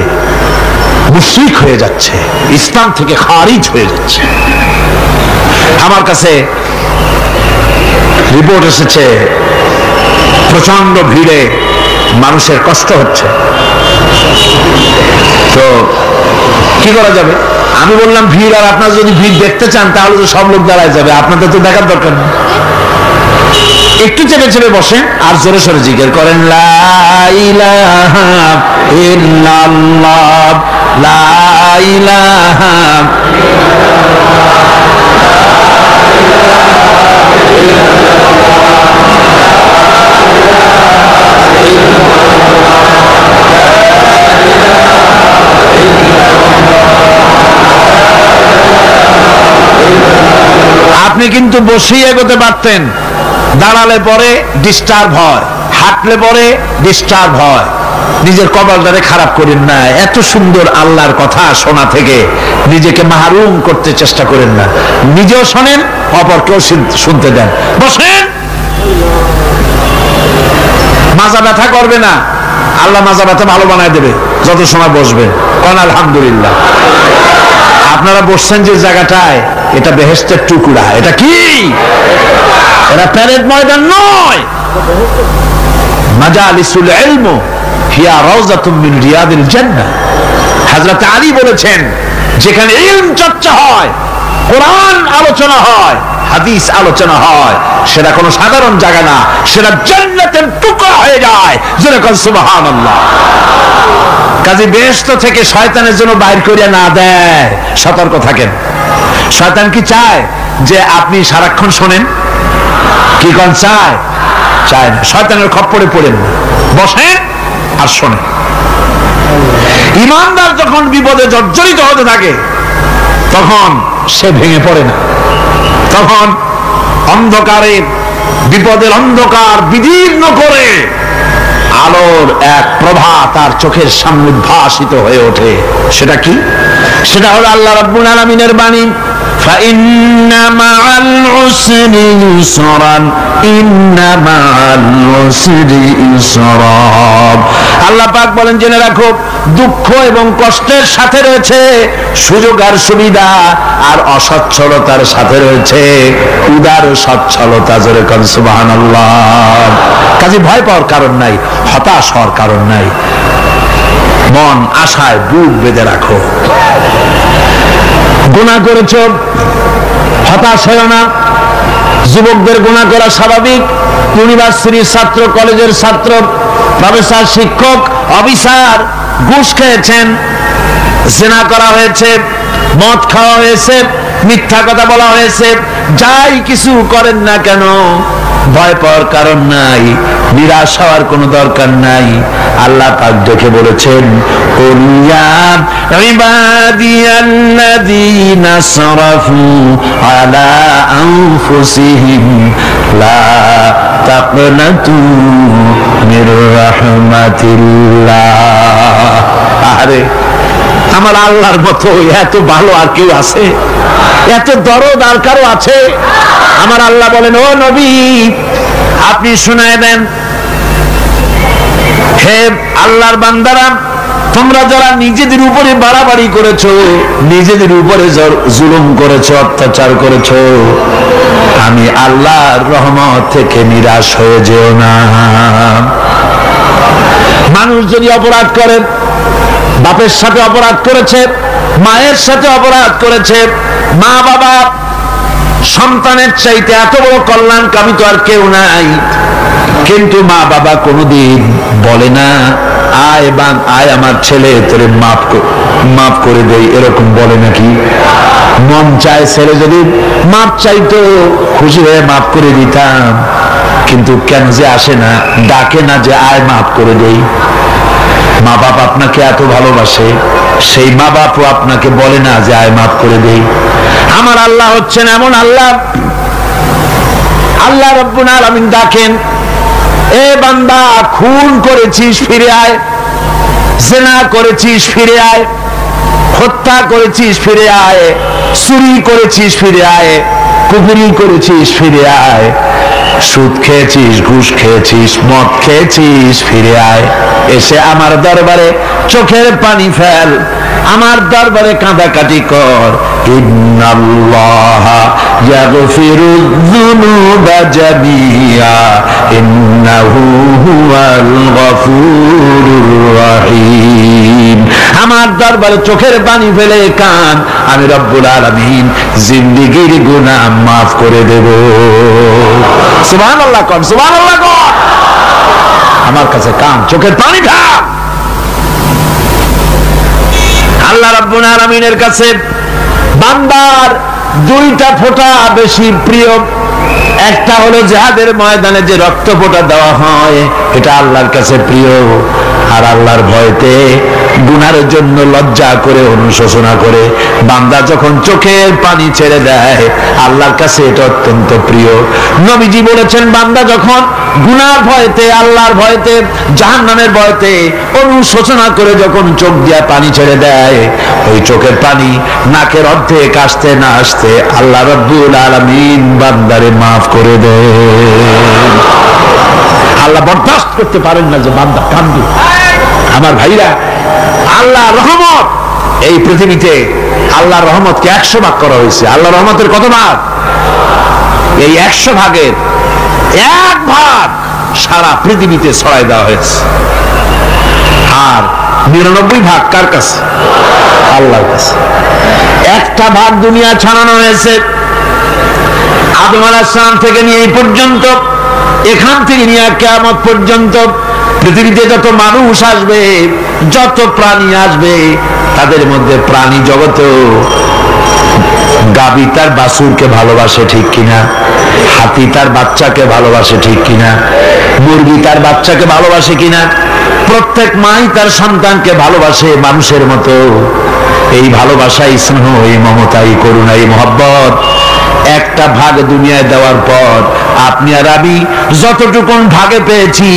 মুশরিক হয়ে যাচ্ছে, ইসলাম থেকে খারিজ হয়ে যাচ্ছে। আমার কাছে রিপোর্ট এসেছে প্রচন্ড ভিড়ে মানুষের কষ্ট হচ্ছে, তো কি করা যাবে? আমি বললাম ভিড়, আর আপনারা যদি ভিড় দেখতে চান তাহলে তো সব লোক দাঁড়ায় যাবে, আপনাদের তো দেখার দরকার নেই। একটু চেপে চেপে বসেন আর জোরে সোরে জিকির করেন লা ইলাহা ইল্লাল্লাহ, লা ইলাহা। আপনি কিন্তু বসেই এগোতে পারতেন, দাঁড়ালে পরে ডিস্টার্ব হয়, হাঁটলে পরে ডিস্টার্ব হয়। নিজের কপালটারে খারাপ করেন না, এত সুন্দর আল্লাহর কথা শোনা থেকে নিজেকে মাহরুম করতে চেষ্টা করেন না। নিজেও শোনেন, অপরকেও শুনতে দেন। বসেন, মাজা ব্যথা করবে না, আল্লাহ মাজা ব্যথা ভালো বানায় দেবে যত সময় বসবেন। কোন আলহামদুলিল্লাহ। আপনারা বসছেন যে জায়গাটায়, এটা বেহেশতের টুকরা। এটা কি? এটা প্যারেড ময়দান নয়। মাজালিসুল ইলম হিয়া রাউযাতুম মিন রিয়াদিল জান্নাহ। হযরত আলী বলেছেন যেখানে ইলম চর্চা হয়, কোরআন আলোচনা হয়, হাদিস আলোচনা হয়, সেটা কোনো সাধারণ জায়গা না, সেটা জান্নাতের টুকরা হয়ে যায়। যেরকম সুবহানাল্লাহ। কাজে বেহেশত থেকে শয়তানের জন্য বাইর করিয়া না দেয়, সতর্ক থাকেন। শয়তান কি চায় যে আপনি সারাক্ষণ শোনেন? কি কোন চায়? চায় না। শয়তানের খপ্পরে পড়েন না, বসেন আর শোনেন। ইমানদার যখন বিপদে জর্জরিত হতে থাকে তখন সে ভেঙে পড়ে না, তখন অন্ধকারে, বিপদের অন্ধকার বিদীর্ণ করে আলোর এক প্রভা তার চোখের সামনে উদ্ভাসিত হয়ে ওঠে। সেটা কি? সেটা হলো আল্লাহ রাব্বুল আলামিনের বাণী, ফাইন্না মাআল উসরি ইউসরান, ইন্না মাআল উসরি ইউসরা। আল্লাহ পাক বলেন, জেনে রাখো, দুঃখ এবং কষ্টের সাথে রয়েছে সুযোগ আর সুবিধা, আর অসচ্ছলতার সাথে রয়েছে উদার সচ্ছলতা। জোরে কোন সুবহানাল্লাহ। কাজে ভয় পাওয়ার কারণ নাই, হতাশ হওয়ার কারণ নাই, মন আশায় বুক বেঁধে রাখো। গুনাহ করেছ, হতাশ হও না। যুবকদের গুনাহ করা স্বাভাবিক। ইউনিভার্সিটির ছাত্র, কলেজের ছাত্র, প্রফেসর, শিক্ষক, অফিসার ঘুষ খেয়েছেন, জিনা করা হয়েছে, মদ খাওয়া হয়েছে, মিথ্যা কথা বলা হয়েছে, যাই কিছু করেন না কেন ভয় পাওয়ার কারণ নাই, নিরাশ হওয়ার কোনো দরকার নাই। আল্লাহ পাক দেখে বলেছেন, কুলিয়া ইবাদিয়াল্লাযীনা সারাফু আলা আনফুসিহিম লা তাকনাতু মির রাহমাতিল্লাহ। আরে আমার আল্লাহর মতো এত ভালো আর কেউ আছে? এত দরদ আর কারো আছে? আমার আল্লাহ বলেন, ও নবী, আপনি শুনায় দেন, হে আল্লাহর বান্দারা, তোমরা যারা নিজেদের উপরে বাড়াবাড়ি করেছো, নিজেদের উপরে জুলুম করেছো, অত্যাচার করেছো, আমি আল্লাহর রহমত থেকে নিরাশ হয়ে যেও না। মানুষ যদি অপরাধ করে, বাপের সাথে অপরাধ করেছে, মায়ের সাথে অপরাধ করেছে, মা বাবা সন্তানের চাইতে এত বড় কল্যাণকামী তো আর কেউ নাই, কিন্তু মা বাবা কোনোদিন বলে না, আয় আমার ছেলে তোরে মাফ করে দেই, এরকম বলে নাকি? মন চায় ছেলে যদি মাফ চাইতো, খুশি হয়ে মাফ করে দিতাম, কিন্তু কেন যে আসে না, ডাকে না যে আয় মাফ করে দেই। মা বাপ আপনাকে এত ভালোবাসে, সেই মা বাপও আপনাকে বলে না যে আয় মাফ করে দেই। আমার আল্লাহ হচ্ছেন এমন আল্লাহ, আল্লাহ রাব্বুল আলামিন ডাকেন, এ বান্দা, খুন করেছিস ফিরে আয়, জিনা করেছিস ফিরে আয়, হত্যা করেছিস ফিরে আয়, চুরি করেছিস ফিরে আয়, কুফরি করেছিস ফিরে আয়, সুদ খেয়েছিস, ঘুষ খেয়েছিস, মদ খেয়েছিস ফিরে আয়, এসে আমার দরবারে চোখের পানি ফেল, আমার দরবারে কাঁদাকাটি কর। ইন্নাল্লাহা ইয়াগফিরুয যুনুবা জামিআ ইন্নাহু হুয়াল গফুরুর রহিম। আমার দরবারে চোখের পানি ফেলে কান, আমি রব্বুল আলামিন জিন্দেগীর গুনাহ মাফ করে দেব। সুবহানাল্লাহ কোন, সুবহানাল্লাহ কোন। আমার কাছে কান, চোখের পানি ফেল। আল্লাহ রাব্বুল আলামিনের কাছে বান্দার দুইটা ফোঁটা বেশি প্রিয়। একটা হলো জিহাদের ময়দানে যে রক্ত ফোঁটা দেওয়া হয়, এটা আল্লাহর কাছে প্রিয়। আর আল্লাহর ভয়তে গুনার জন্য লজ্জা করে, অনুশোচনা করে বান্দা যখন চোখের পানি ছেড়ে দেয়, আল্লাহর কাছে এটা অত্যন্ত প্রিয়। নবীজি বলেছেন, বান্দা যখন গুনার ভয়তে, আল্লাহর ভয়তে, জাহান্নামের ভয়তে অনুশোচনা করে যখন চোখ দিয়ে পানি ছেড়ে দেয়, ওই চোখের পানি নাকের অর্ধেক আসতে না আসতে আল্লাহ রাব্বুল আলামিন বান্দারে মাফ করে দেন। আল্লাহ বরদাস্ত করতে পারেন না যে বান্দা কান্দে। আমার ভাইরা, আল্লাহ রহমত, এই পৃথিবীতে আল্লাহর রহমতকে 100 ভাগ করা হয়েছে। আল্লাহর রহমতের কত ভাগ? এই 100 ভাগের 1 ভাগ সারা পৃথিবীতে ছড়াই দেওয়া হয়েছে। আর 99 ভাগ কার কাছে? আল্লাহর কাছে। একটা ভাগ দুনিয়া ছাড়ানো হয়েছে, আদম আলাইহিস সালাম থেকে নিয়ে এই পর্যন্ত, এখান থেকে নিয়ে কিয়ামত পর্যন্ত পৃথিবীতে যত মানুষ আসবে, যত প্রাণী আসবে, তাদের মধ্যে প্রাণী জগতেও গাভী তার বাছুরকে ভালোবাসে ঠিক কিনা, হাতি তার বাচ্চাকে ভালোবাসে ঠিক কিনা, মুরগি তার বাচ্চাকে ভালোবাসে কিনা, প্রত্যেক মাই তার সন্তানকে ভালোবাসে মানুষের মতো। এই ভালোবাসা, এই স্নেহ, এই মমতা, এই করুণা, এই মহব্বত একটা ভাগ দুনিয়ায় দেওয়ার পর আপনি আর আমি যতটুকুন ভাগে পেয়েছি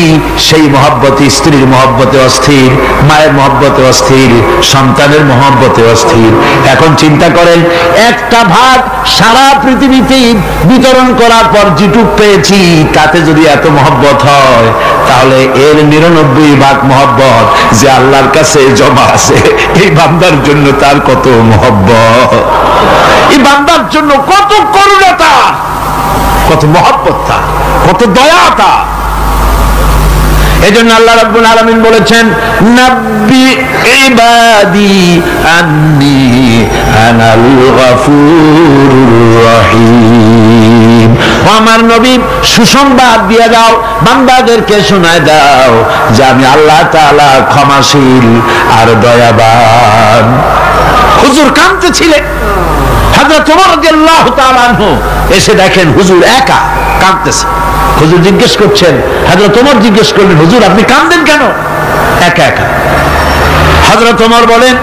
সেই মহব্বতে, স্ত্রীর মহব্বতে অস্থির, মায়ের মহব্বতে অস্থির, সন্তানের মহব্বতে অস্থির। এখন চিন্তা করেন, একটা ভাগ সারা পৃথিবীতে বিতরণ করার পর যেটুক পেয়েছি তাতে যদি এত মহব্বত হয়, তাহলে এর 99 ভাগ মহব্বত যে আল্লাহর কাছে জমা আছে, এই বান্দার জন্য তার কত মহব্বত, এই বান্দার জন্য কত করুণতা, কত মহব্বত, কত দয়াতা। এজন্য আল্লাহ রাব্বুল আলামিন বলেছেন, নাব্বি ইবাদি আন্নী আনাল গফুরুর রহিম। আমার নবী সুসংবাদ দিয়ে দাও, বান্দাদেরকে শোনায় দাও যে আমি আল্লাহ তাআলা ক্ষমাশীল আর দয়াবান। হুজুর কাঁদতেছিলেন, হযরত ওমর রাদিয়াল্লাহু তাআলা আনহু এসে দেখেন হুজুর একা কাঁদতেছে। হুজুর জিজ্ঞেস করছেন, হযরত ওমর জিজ্ঞেস করলেন, হুজুর আপনি কাঁদেন কেন একা একা? হযরত ওমর বলেন,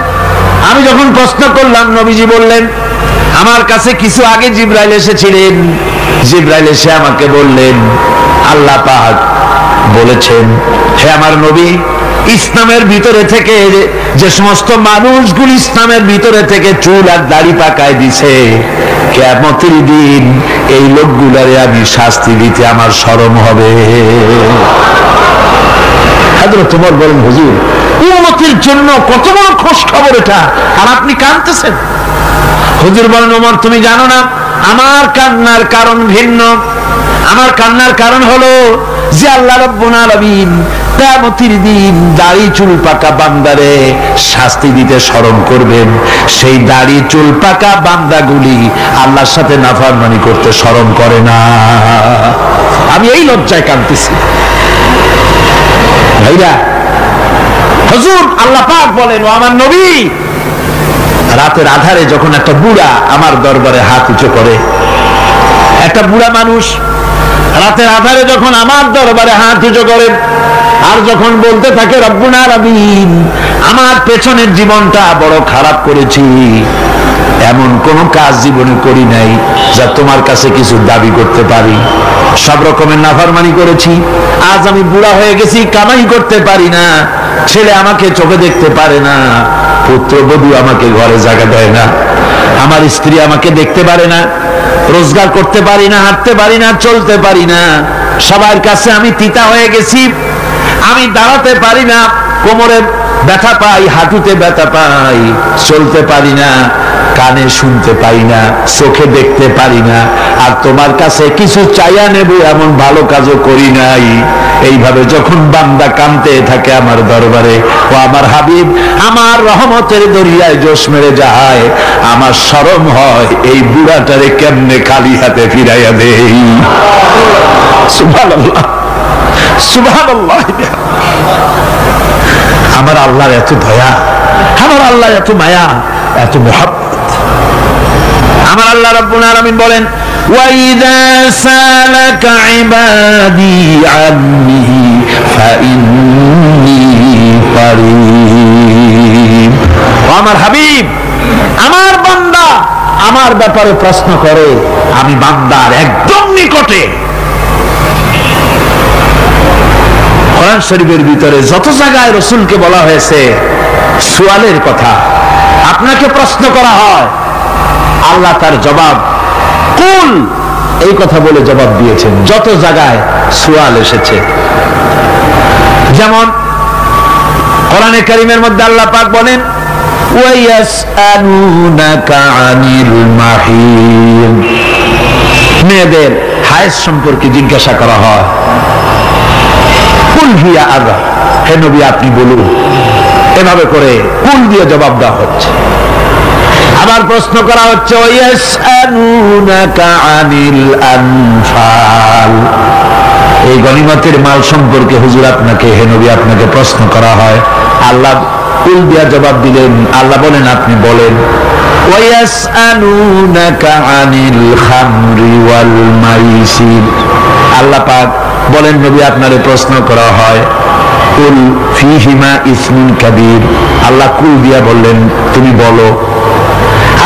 আমি যখন প্রশ্ন করলাম নবীজি বললেন, আমার কাছে কিছু আগে জিবরাইল এসেছিলেন, জিবরাইল এসে আমাকে বললেন আল্লাহ পাক বলেছেন, হে আমার নবী, ইসলামের ভিতরে থেকে যে সমস্ত মানুষগুলি ইসলামের ভিতরে থেকে চুল আর দাড়ি পাকায় দিছে, কিয়ামতের দিন এই লোকগুলারে আমি শাস্তি দিতে আমার শরম হবে। হযরত ওমর বলেন, হুজুর উম্মতের জন্য কত বড় খোঁজ খবর এটা, আর আপনি কাঁদতেছেন। হুজুর বলেন, ওমর তুমি জানো না আমার কান্নার কারণ ভিন্ন। আমার কান্নার কারণ হলো যে আল্লাহ রাব্বুল আলামিন কিয়ামতের দিন দাড়ি চুল পাকা বান্দারে শাস্তি দিতে শরম করবেন, সেই দাড়ি চুল পাকা বান্দাগুলি আল্লাহর সাথে নাফরমানি করতে শরম করে না। আমি এই লজ্জায় কাঁদতেছি। ভাইরা, হুজুর আল্লাহ পাক বলেন, ও আমার নবী, রাতের আধারে যখন একটা বুড়া আমার দরবারে হাত উঁচু করে, একটা বুড়া মানুষ রাতের আধারে যখন আমার দরবারে হাত উঁচু করে আর যখন বলতে থাকে, রব্বুল আলামিন আমার পেছনের জীবনটা বড় খারাপ করেছি, এমন কোন কাজ জীবনে করি নাই যা তোমার কাছে কিছু দাবি করতে পারি, সব রকমের নাফরমানি করেছি, আজ আমি বুড়া হয়ে গেছি, কামাই করতে পারি না, ছেলে আমাকে চোখে দেখতে পারে না, পুত্রবধূ আমাকে ঘরে জায়গা দেয় না, আমার স্ত্রী আমাকে দেখতে পারে না, রোজগার করতে পারি না, হাঁটতে পারি না, চলতে পারি না, সবার কাছে আমি তিতা হয়ে গেছি, আমি দাঁড়াতে পারি না, কোমরে ব্যথা পাই, হাঁটুতে ব্যথা পাই, চলতে পারি না, কানে শুনতে পাই না, চোখে দেখতে পারি না, আর তোমার কাছে কিছু চাইয়া নেব এমন ভালো কাজও করি নাই। এইভাবে যখন বান্দা কাঁদতে থাকে আমার দরবারে, ও আমার হাবিব আমার রহমতের দরিয়ায় জোশ মেরে যায়, আমার শরম হয় এই বুড়াটারে কেমনে খালি হাতে ফিরাইয়া দেই। সুবহানাল্লাহ, সুবহানাল্লাহ। আমার আল্লাহর এত দয়া, আমার আল্লাহর এত মায়া, এত মহব্বত। আমার আল্লাহ রাব্বুল আলামিন বলেন, ওয়াইদা সালাকা ইবাদি আন্নি ফাইন্নী কারীব। আমার হাবিব, আমার বান্দা আমার ব্যাপারে প্রশ্ন করে, আমি বান্দার একদম নিকটে। কোরআন শরীফের ভিতরে যত জায়গায় রাসূলকে বলা হয়েছে সুয়ালের কথা, আপনাকে প্রশ্ন করা হয়, আল্লাহ তার জবাব কুল এই কথা বলে জবাব দিয়েছেন। যত জায়গায় সুয়াল এসেছে, যেমন কোরআনে কারীমের মধ্যে আল্লাহ পাক বলেন, ওয়ায়াসআলুনাকা আনিল মাহিদ, মেয়েদের হায়েজ সম্পর্কে জিজ্ঞাসা করা হয়, কুল হিয়া আযা, হে নবী আপনি বলুন। এভাবে করে কুল দিয়ে জবাব দেওয়া হচ্ছে। আবার প্রশ্ন করা হচ্ছে, ওয়ায়াসআলুনাকা আনিল আনফাল, এই গনিমতের মাল সম্পর্কে হুজুর আপনাকে, হে নবী আপনাকে প্রশ্ন করা হয়। আল্লাহ কুল দিয়া জবাব দিলেন, আল্লাহ বলেন আপনি বলেন। ওয়ায়াসআলুনাকা আনিল খামরি ওয়াল মাইসির, আল্লাহ পাক বলেন নবী আপনারে প্রশ্ন করা হয়, কুল ফীহিমা ইসমুন কাবীর, আল্লাহ কুল দিয়া বললেন তুমি বলো।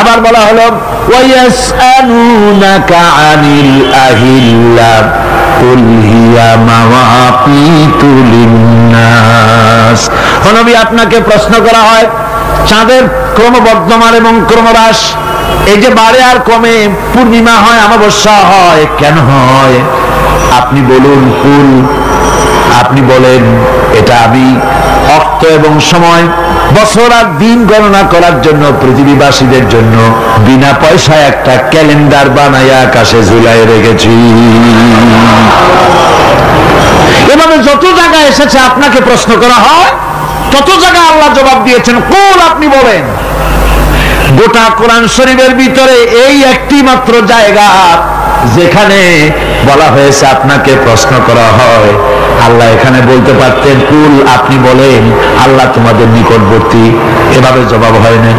আবার বলা হলো ওয়ায়াসআলুনাকা আনিল আহিল্লা, কুল হিয়া মাওয়াকিতু লিন্নাস। ও নবী, আপনাকে প্রশ্ন করা হয় চাঁদের ক্রমবর্ধমান এবং ক্রমহ্রাস, এই যে বাড়ে আর কমে, পূর্ণিমা হয় অমাবস্যা হয়, কেন হয়? আপনি বলুন কুল, আপনি বলেন এটা আমি অর্থ এবং সময়, বছর আর দিন গণনা করার জন্য পৃথিবীবাসীদের জন্য বিনা পয়সায় একটা ক্যালেন্ডার বানাইয়া আকাশে ঝুলাই রেখেছি। এভাবে যত জায়গায় এসেছে আপনাকে প্রশ্ন করা হয়, তত জায়গায় আল্লাহ জবাব দিয়েছেন কুল, আপনি বলেন। গোটা কোরআন শরীফের ভিতরে এই একটি মাত্র জায়গা যেখানে বলা হয়েছে আপনাকে প্রশ্ন করা হয়। আল্লাহ এখানে বলতে পারতেন কুল, আপনি বলেন, আল্লাহ তোমাদের নিকটবর্তী, এভাবে জবাব হয় না।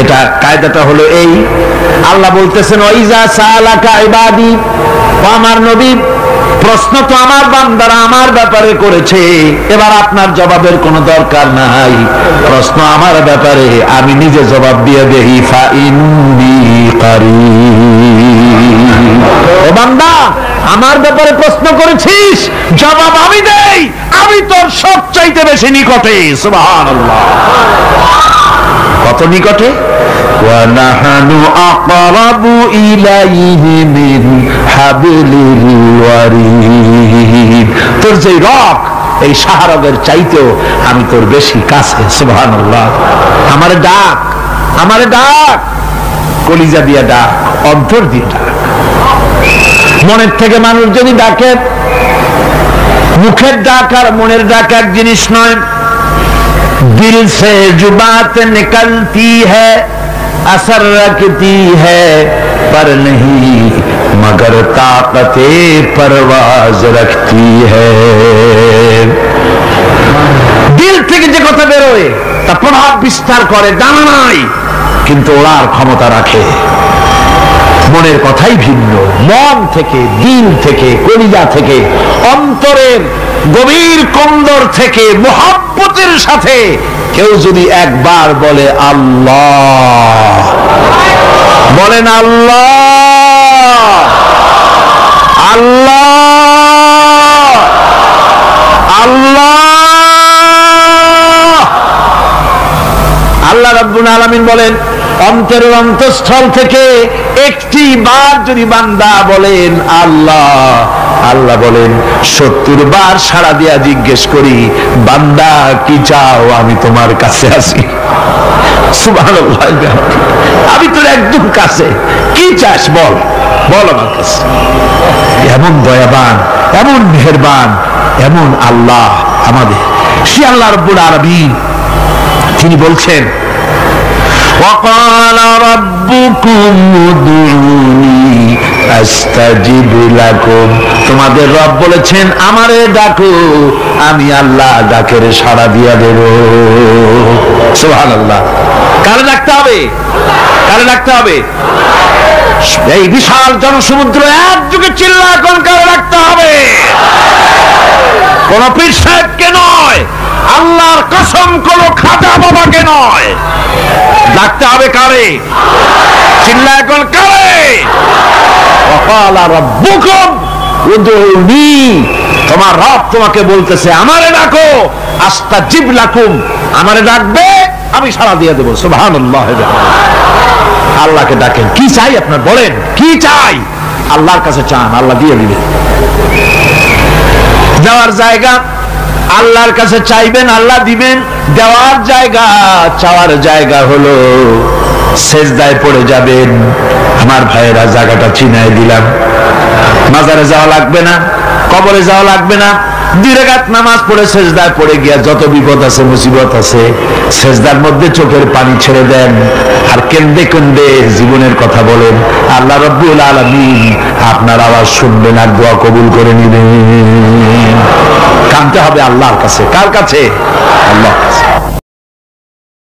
এটা কায়দাটা হলো এই, আল্লাহ বলতেছেন ওয়াইজা সালাকা ইবাদি, ও আমার নবী, প্রশ্ন তো আমার বান্দারা আমার ব্যাপারে করেছে, এবার আপনার জবাবের কোনো দরকার নাই। প্রশ্ন আমার ব্যাপারে, আমি নিজে জবাব দিয়ে দেই, ফা ইন্নী কারীব। ও বান্দা, আমার ব্যাপারে প্রশ্ন করেছিস, জবাব আমি দেই, আমি তোর সবচাইতে বেশি নিকটে। সুবহানাল্লাহ, কত নিকটে? ওয়া নাহানু আকরাবু ইলাইহি মিন হাবলিল ওয়ারিদ। তোর যে রগ, এই শাহরগের চাইতেও আমি তোর বেশি কাছে। সুবহানাল্লাহ। আমারে ডাক, আমারে ডাক, কলিজা দিয়ে ডাক, অন্তর দিয়ে ডাক। মনের থেকে মানুষ যদি ডাকে, মুখের ডাক আর মনের ডাক এক জিনিস নয়। दिल से जो बात निकलती है असर रखती है पर नहीं मगर ताकते परवाज रखती है। দিল থেকে যে কথা বেরোয় তা প্রভাব বিস্তার করে, ডানা নাই কিন্তু ওড়ার ক্ষমতা রাখে। মনের কথাই ভিন্ন। মন থেকে, দিল থেকে, কলিজা থেকে, অন্তরের গভীর কন্দর থেকে মুহাব্বতের সাথে কেউ যদি একবার বলে আল্লাহ, বলেন আল্লাহ, আল্লাহ, আল্লাহ, আল্লাহ রাব্বুল আলামিন বলেন, অন্তরের অন্তঃস্থল থেকে একটি বার যদি বান্দা বলেন আল্লাহ, আল্লাহ বলেন 70 বার সাড়া দিয়া জিজ্ঞেস করি, বান্দা কি চাও, আমি তোমার কাছে আছি। সুবহানাল্লাহ, আমি তোর একদম কাছে, কি চাস বল, বল আমার কাছে। এমন দয়াবান, এমন মেহেরবান, এমন আল্লাহ আমাদের। সে আল্লাহ রাব্বুল আলামিন তিনি বলছেন وقال ربكم ادعوني استجب لكم। তোমাদের রব বলেছেন আমারে ডাকো, আমি আল্লাহ ডাকের সাড়া দিয়া দেব। সুবহানাল্লাহ। কারে ডাকতে হবে? কারে ডাকতে হবে? এই বিশাল জনসমুদ্র একযোগে চিল্লা কোন কারে ডাকতে হবে? কোন পীর সাহেবকে নয়, আল্লাহর কসম কোন খাজা বাবাকে নয়, ডাকতে হবে কারে? চিল্লা এখন কারে? ওয়াকালা রাব্বুকুম উদউনি, তোমার রব তোমাকে বলতেছে আমারে ডাকো, আস্তাজিব লাকুম, আমারে ডাকবে আমি সাড়া দিয়ে দেব। সুবহানাল্লাহ। আল্লাহকে ডাকেন, কি চাই আপনার বলেন, কি চাই? আল্লাহর কাছে চান, আল্লাহ দিয়ে দিবেন। দেওয়ার জায়গা আল্লাহর কাছে চাইবেন, আল্লাহ দিবেন। দেওয়ার জায়গা, চাওয়ার জায়গা হলো সেজদায় পড়ে যাবেন। আমার ভাইয়েরা, জায়গাটা চিনাই দিলাম। মাজারে যাওয়া লাগবে না, কবরে যাওয়া লাগবে না। 2 রাকাত নামাজ পড়ে সেজদায় পড়ে গিয়া যত বিপদ আছে, মুসিবত আছে, সেজদার মধ্যে চোখের পানি ছেড়ে দেন আর কেন্দে কেন্দে জীবনের কথা বলেন। আল্লাহ রাব্বুল আলামিন আপনার আওয়াজ শুনবেন আর দোয়া কবুল করে নেবেন। কাঁদতে হবে আল্লাহর কাছে। কার কাছে? আল্লাহর কাছে।